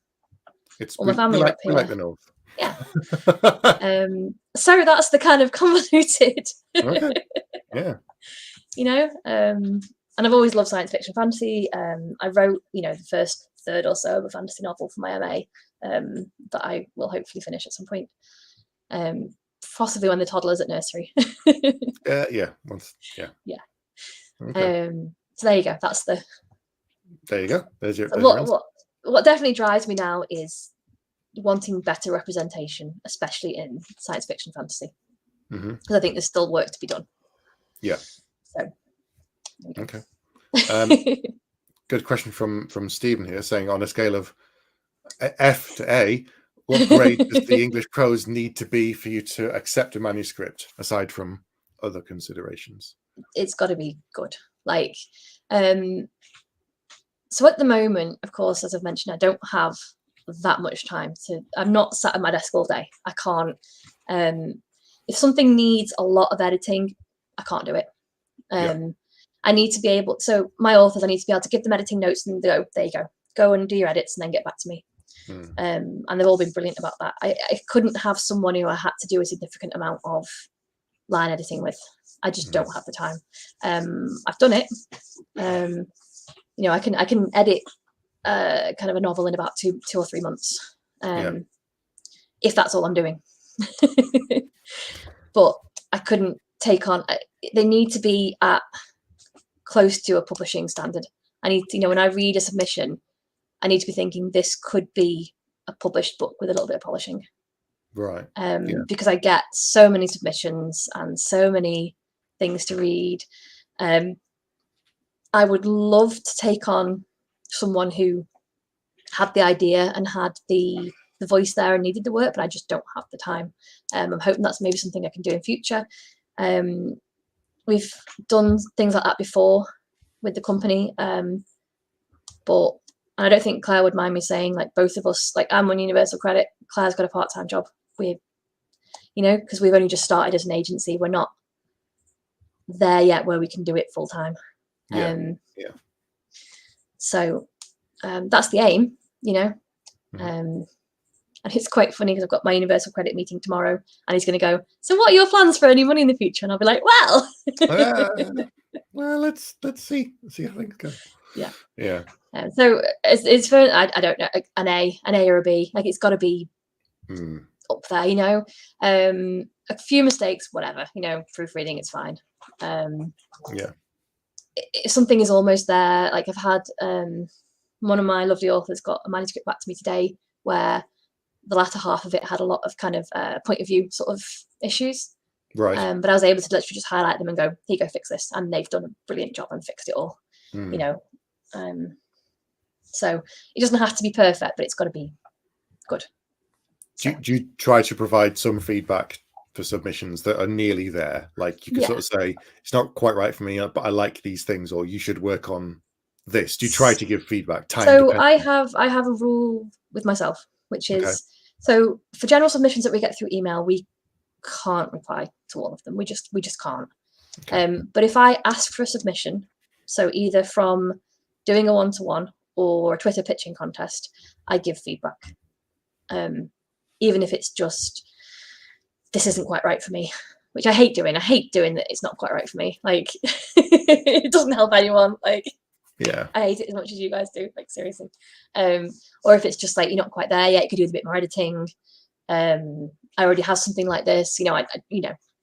all my family up here. We like the north. Yeah. So that's the kind of convoluted. Okay. Yeah. And I've always loved science fiction, fantasy. I wrote, the first third or so of a fantasy novel for my MA that I will hopefully finish at some point. Possibly when the toddler's at nursery. Yeah. Once. Yeah. Yeah. Okay. So there you go. That's the. There you go. There's your. What definitely drives me now is wanting better representation, especially in science fiction fantasy, Mm-hmm. I think there's still work to be done. Yeah. So. Okay. Good question from Stephen here, saying on a scale of F to A, what grade does the English prose need to be for you to accept a manuscript, aside from other considerations? It's got to be good. Like, so at the moment, of course, as I've mentioned, I don't have that much time I'm not sat at my desk all day. I can't. If something needs a lot of editing, I can't do it. I need to be able, so my authors, I need to be able to give them editing notes and go, there you go and do your edits and then get back to me. And they've all been brilliant about that. I couldn't have someone who I had to do a significant amount of line editing with. I just don't have the time. I've done it. I can edit kind of a novel in about two or 3 months, if that's all I'm doing. But I couldn't take on. They need to be at close to a publishing standard. I need to, when I read a submission, I need to be thinking this could be a published book with a little bit of polishing. Right. Because I get so many submissions and so many things to read. I would love to take on someone who had the idea and had the voice there and needed the work, but I just don't have the time. I'm hoping that's maybe something I can do in future. We've done things like that before with the company, but I don't think Claire would mind me saying, like, both of us, like, I'm on Universal Credit, Claire's got a part-time job. Because we've only just started as an agency, we're not there yet where we can do it full-time. So that's the aim, and it's quite funny because I've got my Universal Credit meeting tomorrow, and he's going to go, so what are your plans for earning money in the future? And I'll be like, well, let's see how things go. Yeah. So it's for, I don't know, an A or a B. Like, it's got to be up there, a few mistakes, whatever, proofreading, it's fine. If something is almost there, like I've had one of my lovely authors got a manuscript back to me today where the latter half of it had a lot of kind of point of view sort of issues. Right. But I was able to literally just highlight them and go, here you go, fix this. And they've done a brilliant job and fixed it all, so it doesn't have to be perfect, but it's got to be good. Do you try to provide some feedback for submissions that are nearly there? Like, you can sort of say, it's not quite right for me, but I like these things, or you should work on this. Do you try to give feedback? So I have a rule with myself, which is, so for general submissions that we get through email, we can't reply to all of them. We just can't. But if I ask for a submission, so either from doing a one-to-one or a Twitter pitching contest, I give feedback. Even if it's just, this isn't quite right for me, which I hate doing. I hate doing that. It's not quite right for me. Like, it doesn't help anyone. Like, I hate it as much as you guys do. Like, seriously. Or if it's just like, you're not quite there yet, you could do a bit more editing. I already have something like this. I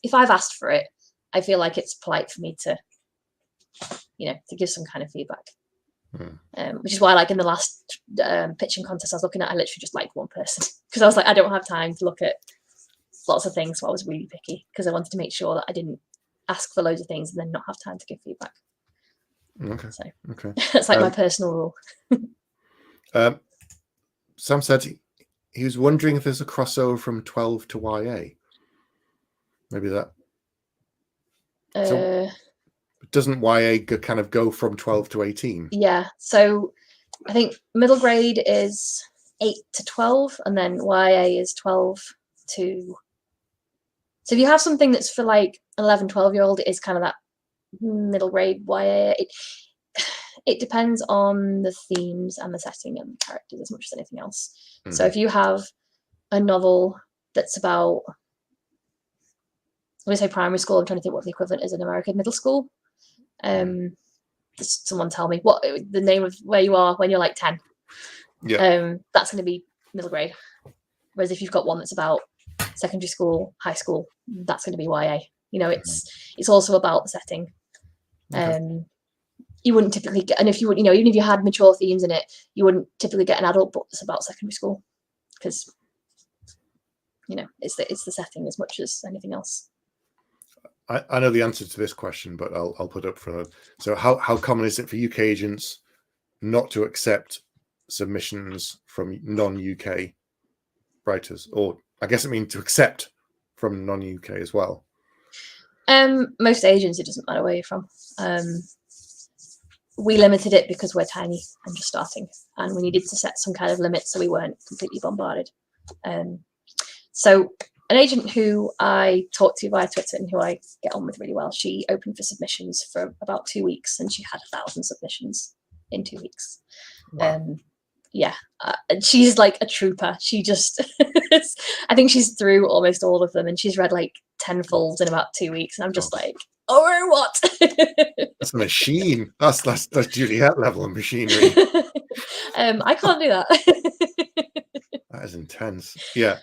if I've asked for it, I feel like it's polite for me to, to give some kind of feedback. Which is why, like, in the last pitching contest I was looking at, I literally just liked one person because I was like, I don't have time to look at lots of things, so I was really picky because I wanted to make sure that I didn't ask for loads of things and then not have time to give feedback. That's like my personal rule. Sam said he was wondering if there's a crossover from 12 to YA. Maybe that. So, doesn't YA kind of go from 12 to 18? Yeah. So I think middle grade is 8 to 12, and then YA is 12 to. So if you have something that's for like 11, 12-year-old, it is kind of that middle grade YA. It depends on the themes and the setting and the characters as much as anything else. So if you have a novel that's about, when I say primary school, I'm trying to think what the equivalent is in America, middle school. Someone tell me what the name of where you are when you're like 10. That's going to be middle grade. Whereas if you've got one that's about secondary school, high school, that's going to be YA. It's also about the setting. You wouldn't typically get, and if you would, even if you had mature themes in it, you wouldn't typically get an adult book that's about secondary school because it's the setting as much as anything else. I know the answer to this question, but I'll put up for it. So how common is it for UK agents not to accept submissions from non-UK writers? Or I guess I mean to accept from non-UK as well. Most agents, it doesn't matter where you're from. We limited it because we're tiny and just starting, and we needed to set some kind of limit so we weren't completely bombarded. So an agent who I talk to via Twitter and who I get on with really well, she opened for submissions for about 2 weeks, and she had 1,000 submissions in 2 weeks. Wow. And she's like a trooper. She just, I think she's through almost all of them, and she's read like 10 folds in about 2 weeks, and I'm just like, oh, what? That's a machine. That's Juliet level of machinery. I can't do that. That is intense. Yeah.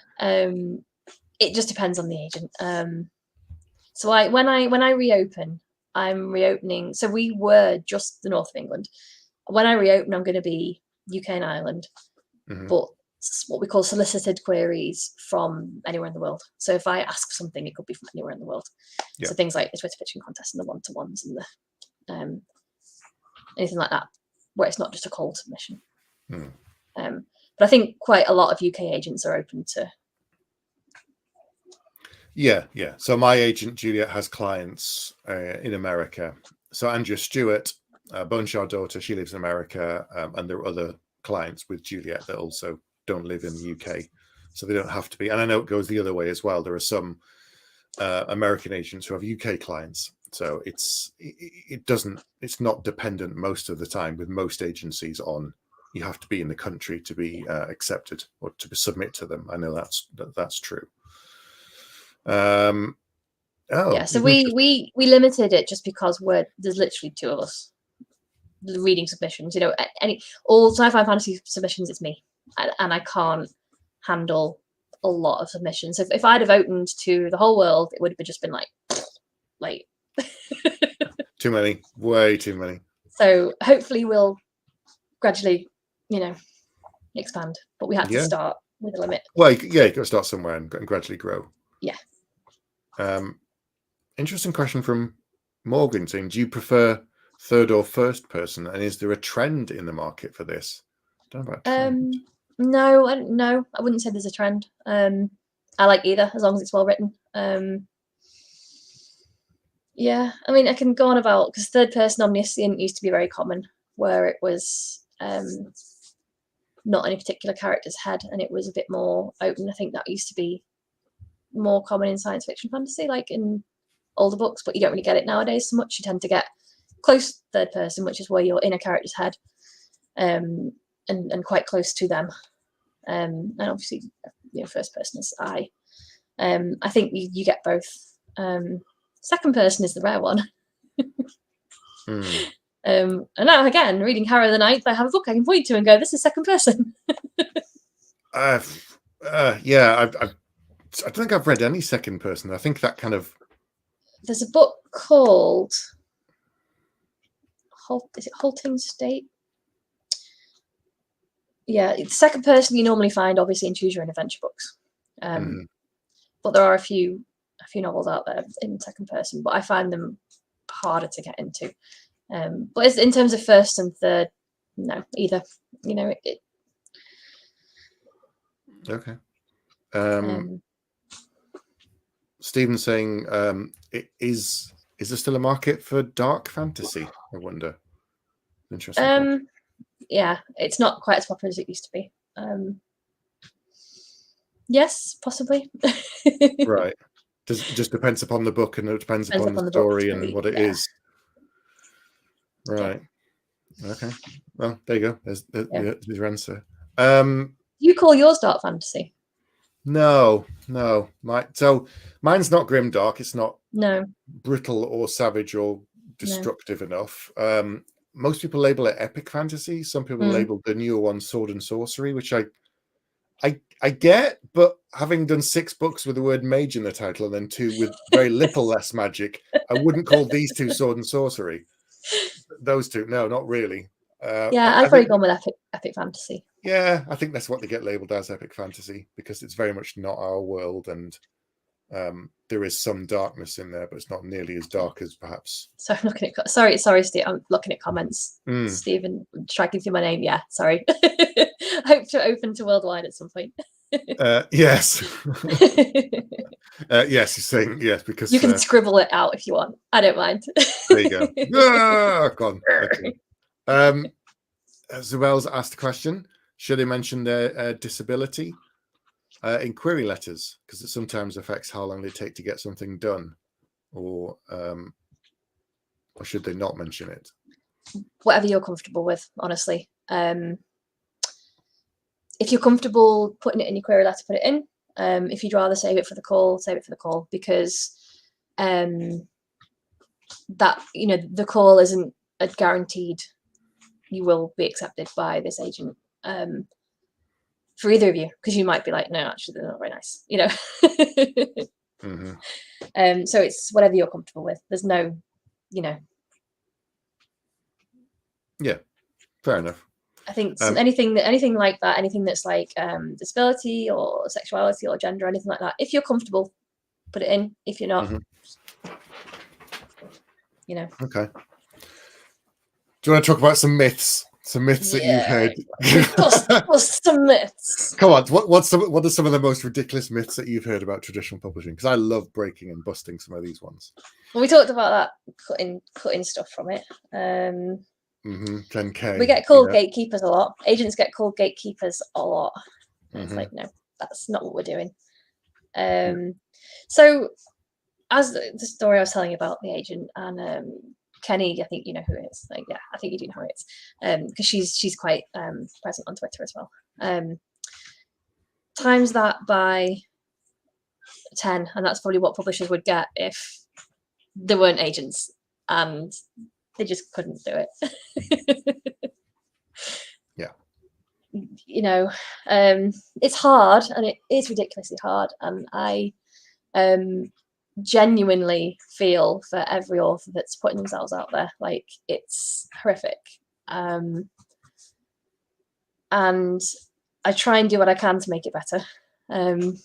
It just depends on the agent. So when I reopen, I'm reopening. So we were just the north of England. When I reopen, I'm going to be UK and Ireland, but what we call solicited queries from anywhere in the world. So if I ask something, it could be from anywhere in the world. Yeah. So things like the Twitter pitching contest and the one-to-ones and the anything like that, where it's not just a cold submission. But I think quite a lot of UK agents are open to. Yeah. So my agent Juliet has clients in America. So Andrea Stewart, Boneshar daughter, she lives in America, and there are other clients with Juliet that also don't live in the UK, so they don't have to be. And I know it goes the other way as well. There are some American agents who have UK clients, so it's not dependent most of the time with most agencies on you have to be in the country to be accepted or to submit to them. I know that's true. So we limited it just because there's literally 2 of us reading submissions. All sci-fi fantasy submissions, it's me, and I can't handle a lot of submissions. If I'd have opened to the whole world, it would have just been like too many, way too many. So hopefully we'll gradually, expand, but we had to start with a limit. Well, you got to start somewhere and gradually grow. Yeah. Interesting question from Morgan saying, do you prefer third or first person, and is there a trend in the market for this? Don't know about trend. No, I wouldn't say there's a trend. I like either, as long as it's well written. Yeah, I mean, I can go on about, because third person omniscient used to be very common, where it was not any particular character's head, and it was a bit more open. I think that used to be more common in science fiction fantasy, like in older books, but you don't really get it nowadays so much. You tend to get close third person, which is where you're in a character's head, and quite close to them, and obviously first person is I. I think you get both. Second person is the rare one. And now again, reading Harrow the Ninth, I have a book I can point to and go, this is second person. Yeah, I don't think I've read any second person. I think that kind of... There's a book called... Is it Halting State? Yeah, it's second person you normally find, obviously, in choose your own adventure books. But there are a few novels out there in second person, but I find them harder to get into. But in terms of first and third, no, either. Okay. Stephen saying, is there still a market for dark fantasy? I wonder. Interesting. Yeah, it's not quite as popular as it used to be. Yes, possibly. Right. It just depends upon the book, and it depends upon the story and what it is. Right. Okay. Well, there you go. There's your answer. You call yours dark fantasy? No. Mine's not grimdark. It's not brittle or savage or destructive enough. Most people label it epic fantasy. Some people label the newer one sword and sorcery, which I get, but having done 6 books with the word mage in the title and then 2 with very little less magic, I wouldn't call these 2 sword and sorcery. Those 2, no, not really. Yeah, I've probably gone with epic fantasy. Yeah, I think that's what they get labeled as, epic fantasy, because it's very much not our world, and there is some darkness in there, but it's not nearly as dark as perhaps. So I'm looking at sorry, Steve. I'm looking at comments. Stephen striking through my name. Yeah, sorry. I hope to open to worldwide at some point. Yes. Yes, he's saying yes because you can scribble it out if you want. I don't mind. There you go. Gone. Okay. Zuel's asked a question: should they mention their disability in query letters, because it sometimes affects how long they take to get something done, or should they not mention it? Whatever you're comfortable with, honestly. If you're comfortable putting it in your query letter, put it in. If you'd rather save it for the call, save it for the call, because that, you know, the call isn't a guaranteed you will be accepted by this agent for either of you, because you might be like, no, actually they're not very nice, you know. So it's whatever you're comfortable with. There's no, you know. Yeah, fair enough. I think anything like that, anything that's like disability or sexuality or gender, anything like that, if you're comfortable, put it in. If you're not, you know. Okay. Do you want to talk about some myths? Some myths that you've heard. Bust some myths. Come on, what are some of the most ridiculous myths that you've heard about traditional publishing? Because I love breaking and busting some of these ones. Well, we talked about that, cutting stuff from it. 10K. We get called gatekeepers a lot. Agents get called gatekeepers a lot. It's like, no, that's not what we're doing. So, as the story I was telling you about the agent and Kenny, I think you know who it is. Like, yeah, I think you do know who it is, because she's quite present on Twitter as well. Times that by 10, and that's probably what publishers would get if there weren't agents and they just couldn't do it. Yeah. You know, it's hard, and it is ridiculously hard, and I genuinely feel for every author that's putting themselves out there. Like, it's horrific. And I try and do what I can to make it better. And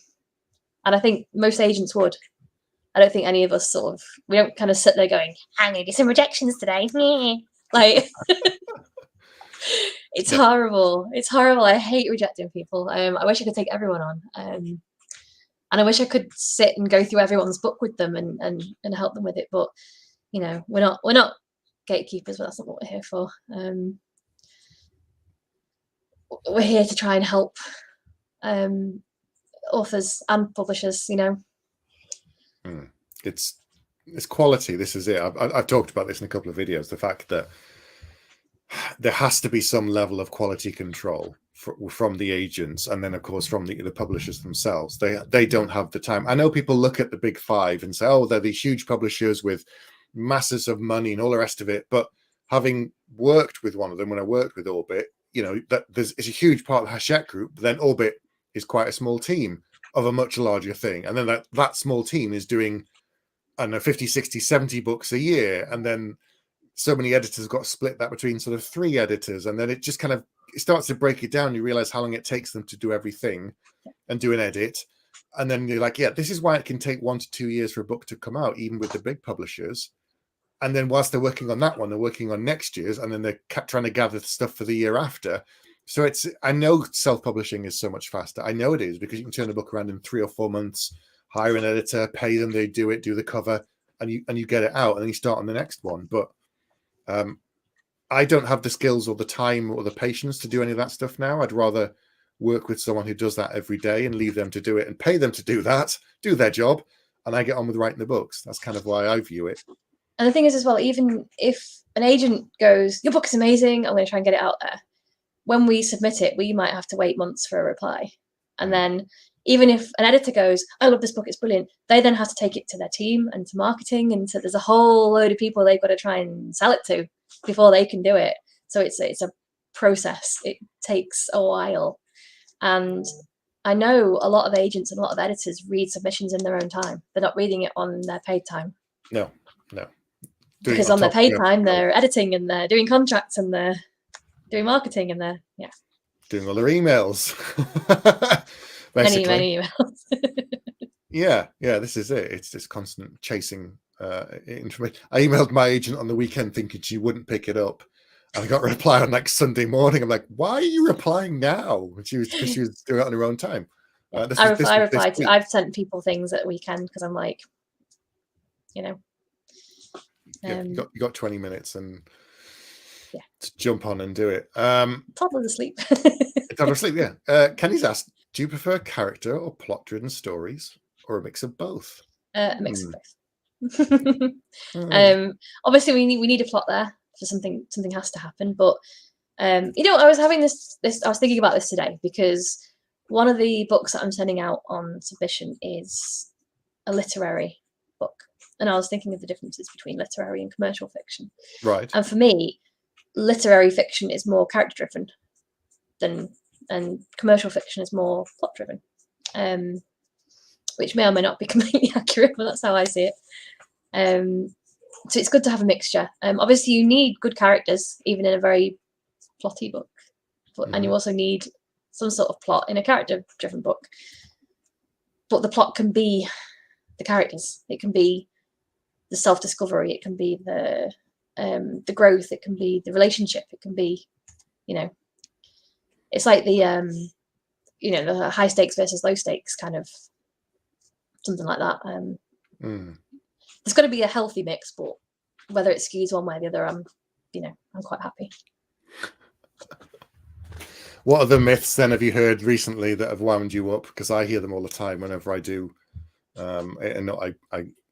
I think most agents would. I don't think any of us we don't kind of sit there going, I'm going to do some rejections today. Like, it's horrible. It's horrible. I hate rejecting people. I wish I could take everyone on. And I wish I could sit and go through everyone's book with them and help them with it. But, you know, we're not gatekeepers, but that's not what we're here for. We're here to try and help authors and publishers, you know. It's quality. This is it. I've talked about this in a couple of videos. The fact that there has to be some level of quality control from the agents, and then of course from the publishers themselves. They don't have the time. I know people look at the big five and say, oh, they're these huge publishers with masses of money and all the rest of it. But having worked with one of them, when I worked with Orbit, you know, that it's a huge part of the Hachette group, but then Orbit is quite a small team of a much larger thing. And then that small team is doing, I don't know, 50, 60, 70 books a year. And then so many editors got split that between sort of 3 editors. And then it just kind of, it starts to break it down. You realize how long it takes them to do everything and do an edit. And then you're like, yeah, this is why it can take 1 to 2 years for a book to come out, even with the big publishers. And then whilst they're working on that one, they're working on next year's, and then they're trying to gather stuff for the year after. So I know self-publishing is so much faster. I know it is, because you can turn a book around in 3 or 4 months, hire an editor, pay them, they do it, do the cover, and you get it out, and then you start on the next one. But I don't have the skills or the time or the patience to do any of that stuff now. I'd rather work with someone who does that every day and leave them to do it and pay them to do that, do their job, and I get on with writing the books. That's kind of why I view it. And the thing is as well, even if an agent goes, your book is amazing, I'm going to try and get it out there. When we submit it, we might have to wait months for a reply. And then even if an editor goes, I love this book, it's brilliant, they then have to take it to their team and to marketing. And so there's a whole load of people they've got to try and sell it to before they can do it. So it's a process. It takes a while. And I know a lot of agents and a lot of editors read submissions in their own time. They're not reading it on their paid time. No. Because on their paid time, they're editing and they're doing contracts and they're doing marketing, and they're doing all their emails. many Basically. emails. Yeah, this is it. It's just constant chasing information. I emailed my agent on the weekend thinking she wouldn't pick it up, and I got a reply on like Sunday morning. I'm like, why are you replying now? And because she was doing it on her own time. I reply to. I've sent people things at the weekend because I'm like, you got 20 minutes and to jump on and do it. Toddler's asleep. Toddler's asleep. Yeah. Kenny's asked, do you prefer character or plot-driven stories, or a mix of both? A mix of both. Obviously, we need a plot there for something. Something has to happen. But I was having this. I was thinking about this today because one of the books that I'm sending out on submission is a literary book, and I was thinking of the differences between literary and commercial fiction. Right. And for me, literary fiction is more character driven and commercial fiction is more plot driven. Which may or may not be completely accurate, but that's how I see it. So it's good to have a mixture. Obviously, you need good characters, even in a very plotty book, and you also need some sort of plot in a character-driven book. But the plot can be the characters. It can be the self-discovery. It can be the growth. It can be the relationship. It can be, it's like the the high stakes versus low stakes kind of. Something like that. There's got to be a healthy mix, but whether it skews one way or the other, I'm quite happy. What other myths then have you heard recently that have wound you up? Because I hear them all the time whenever I do, and I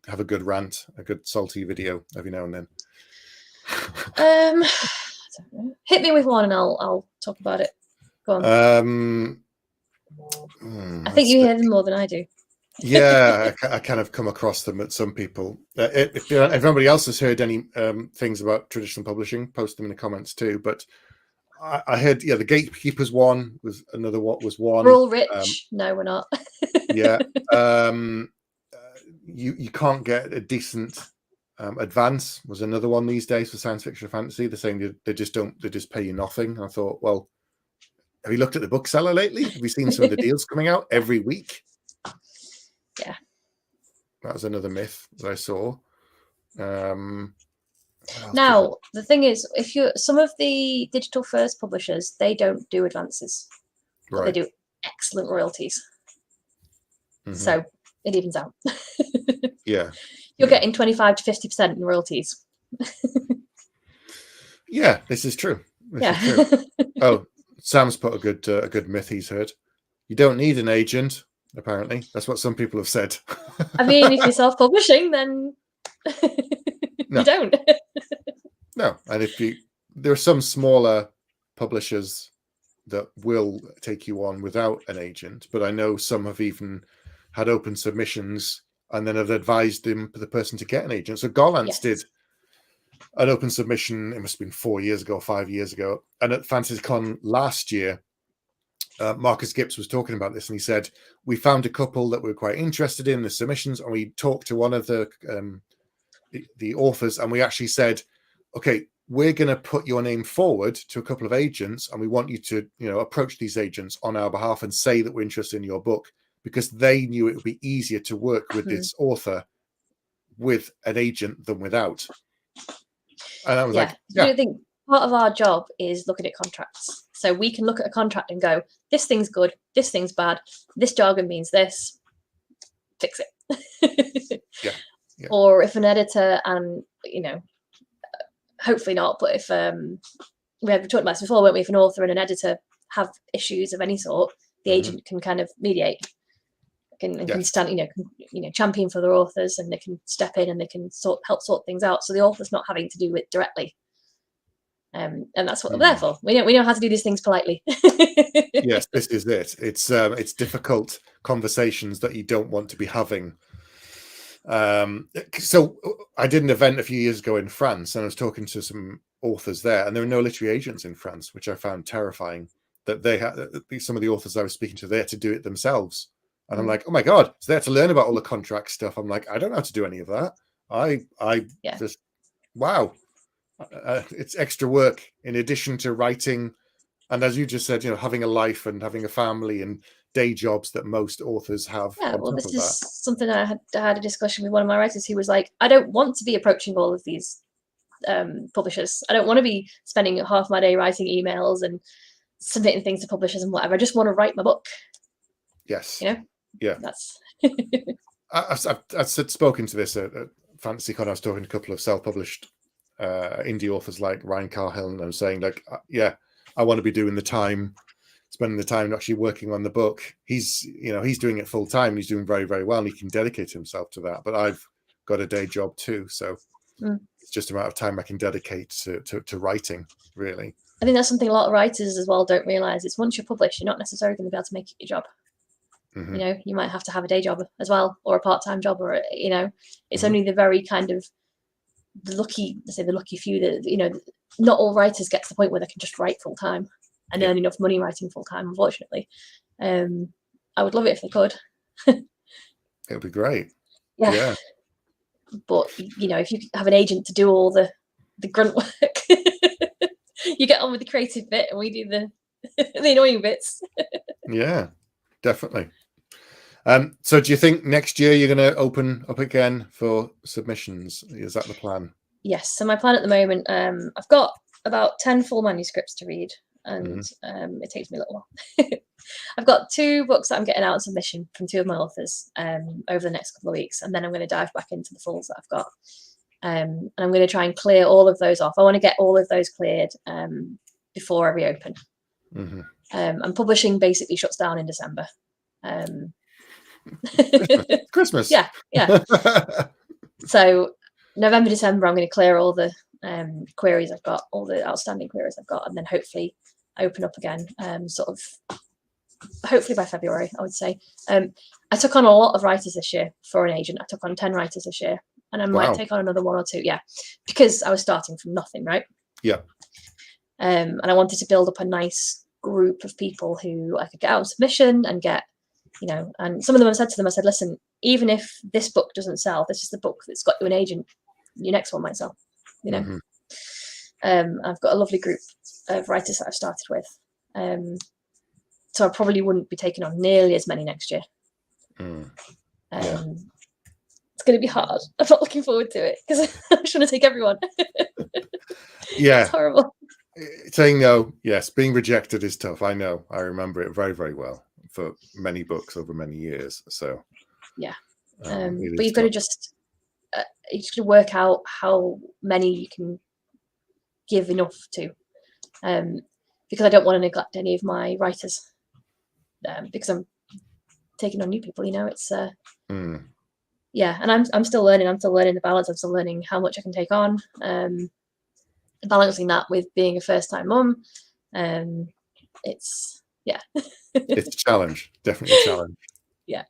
have a good rant, a good salty video every now and then. I don't know. Hit me with one, and I'll talk about it. Go on. I think you hear them more than I do. Yeah, I kind of come across them at some people. If anybody else has heard any things about traditional publishing, post them in the comments too. But I heard, the gatekeepers one was another. What was one? We're all rich. No, we're not. Yeah. You can't get a decent advance was another one these days for science fiction or fantasy. They're saying they just pay you nothing. And I thought, well, have you looked at the bookseller lately? Have you seen some of the deals coming out every week? Yeah, that was another myth that I saw. Now the thing is, if some of the digital first publishers, they don't do advances, but they do excellent royalties. So it evens out. Yeah, you're getting 25 to 50% in royalties. Yeah, this is true. This is true. Oh, Sam's put a good myth he's heard. You don't need an agent. Apparently, that's what some people have said. I mean, if you're self-publishing, then you don't. No, and there are some smaller publishers that will take you on without an agent, but I know some have even had open submissions and then have advised the person to get an agent. So Gollancz did an open submission. It must have been 4 years ago, 5 years ago, and at FantasyCon last year. Marcus Gibbs was talking about this, and he said we found a couple that we were quite interested in the submissions, and we talked to one of the authors, and we actually said, okay, we're going to put your name forward to a couple of agents, and we want you to approach these agents on our behalf and say that we're interested in your book, because they knew it would be easier to work with this author with an agent than without. And I was like, I think part of our job is looking at contracts. So we can look at a contract and go, this thing's good, this thing's bad, this jargon means this, fix it. Yeah. Or if an editor, and hopefully not, but if we have talked about this before, won't we? If an author and an editor have issues of any sort, the agent can kind of mediate, can stand, champion for their authors, and they can step in and they can help sort things out. So the author's not having to do it directly. And that's what we're there for. We know how to do these things politely. Yes, this is it. It's difficult conversations that you don't want to be having. So I did an event a few years ago in France, and I was talking to some authors there, and there were no literary agents in France, which I found terrifying. That they had some of the authors I was speaking to, they had to do it themselves, and I'm like, oh my god! So they had to learn about all the contract stuff. I'm like, I don't know how to do any of that. I just wow. it's extra work in addition to writing. And as you just said, having a life and having a family and day jobs that most authors have. Yeah, on well, top this of is that. something I had a discussion with one of my writers who was like, I don't want to be approaching all of these publishers. I don't want to be spending half my day writing emails and submitting things to publishers and whatever. I just want to write my book. Yes. You know? Yeah. That's. I've spoken to this at FantasyCon. I was talking to a couple of self-published indie authors like Ryan Carhill, and I'm saying, like, yeah, I want to be doing the time, spending the time actually working on the book. He's doing it full time. He's doing very, very well, and he can dedicate himself to that. But I've got a day job too, so it's just a matter of time I can dedicate to writing, really. I think that's something a lot of writers as well don't realize. It's once you're published, you're not necessarily going to be able to make it your job. Mm-hmm. You might have to have a day job as well, or a part-time job, or it's Mm-hmm. only the very kind of the lucky few that not all writers get to the point where they can just write full time and earn enough money writing full time. Unfortunately, I would love it if they could. It would be great. Yeah. But if you have an agent to do all the grunt work, you get on with the creative bit, and we do the annoying bits. Yeah, definitely. So do you think next year you're going to open up again for submissions? Is that the plan? Yes. So my plan at the moment, I've got about 10 full manuscripts to read, and it takes me a little while. I've got 2 books that I'm getting out on submission from 2 of my authors over the next couple of weeks, and then I'm going to dive back into the fulls that I've got. And I'm going to try and clear all of those off. I want to get all of those cleared before I reopen. Mm-hmm. And publishing basically shuts down in December. Christmas. Yeah. So November, December, I'm going to clear all the queries I've got, all the outstanding queries I've got, and then hopefully open up again, hopefully by February, I would say. I took on a lot of writers this year for an agent. I took on 10 writers this year, and I might take on another 1 or 2. Yeah, because I was starting from nothing, right? Yeah. And I wanted to build up a nice group of people who I could get out on submission and get, and some of them I said, listen, even if this book doesn't sell, this is the book that's got you an agent. Your next one might sell, Mm-hmm. I've got a lovely group of writers that I've started with. So I probably wouldn't be taking on nearly as many next year. It's going to be hard. I'm not looking forward to it because I'm just trying to take everyone. Yeah. It's horrible. Saying no, yes, being rejected is tough. I know. I remember it very, very well for many books over many years. So yeah, but you've got to just work out how many you can give enough to, because I don't want to neglect any of my writers, because I'm taking on new people. It's yeah, and I'm still learning. I'm still learning the balance. I'm still learning how much I can take on. Balancing that with being a first-time mum, it's it's a challenge, definitely a challenge. Yeah.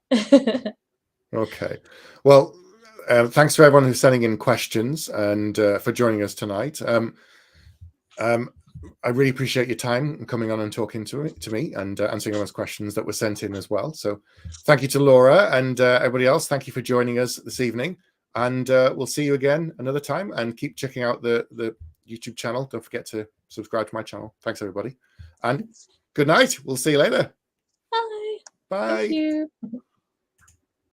Okay, well, thanks to everyone who's sending in questions and for joining us tonight. I really appreciate your time and coming on and talking to me and answering all those questions that were sent in as well. So thank you to Laura and everybody else. Thank you for joining us this evening, and we'll see you again another time, and keep checking out the YouTube channel. Don't forget to subscribe to my channel. Thanks, everybody. And good night. We'll see you later. Bye. Bye. Thank you.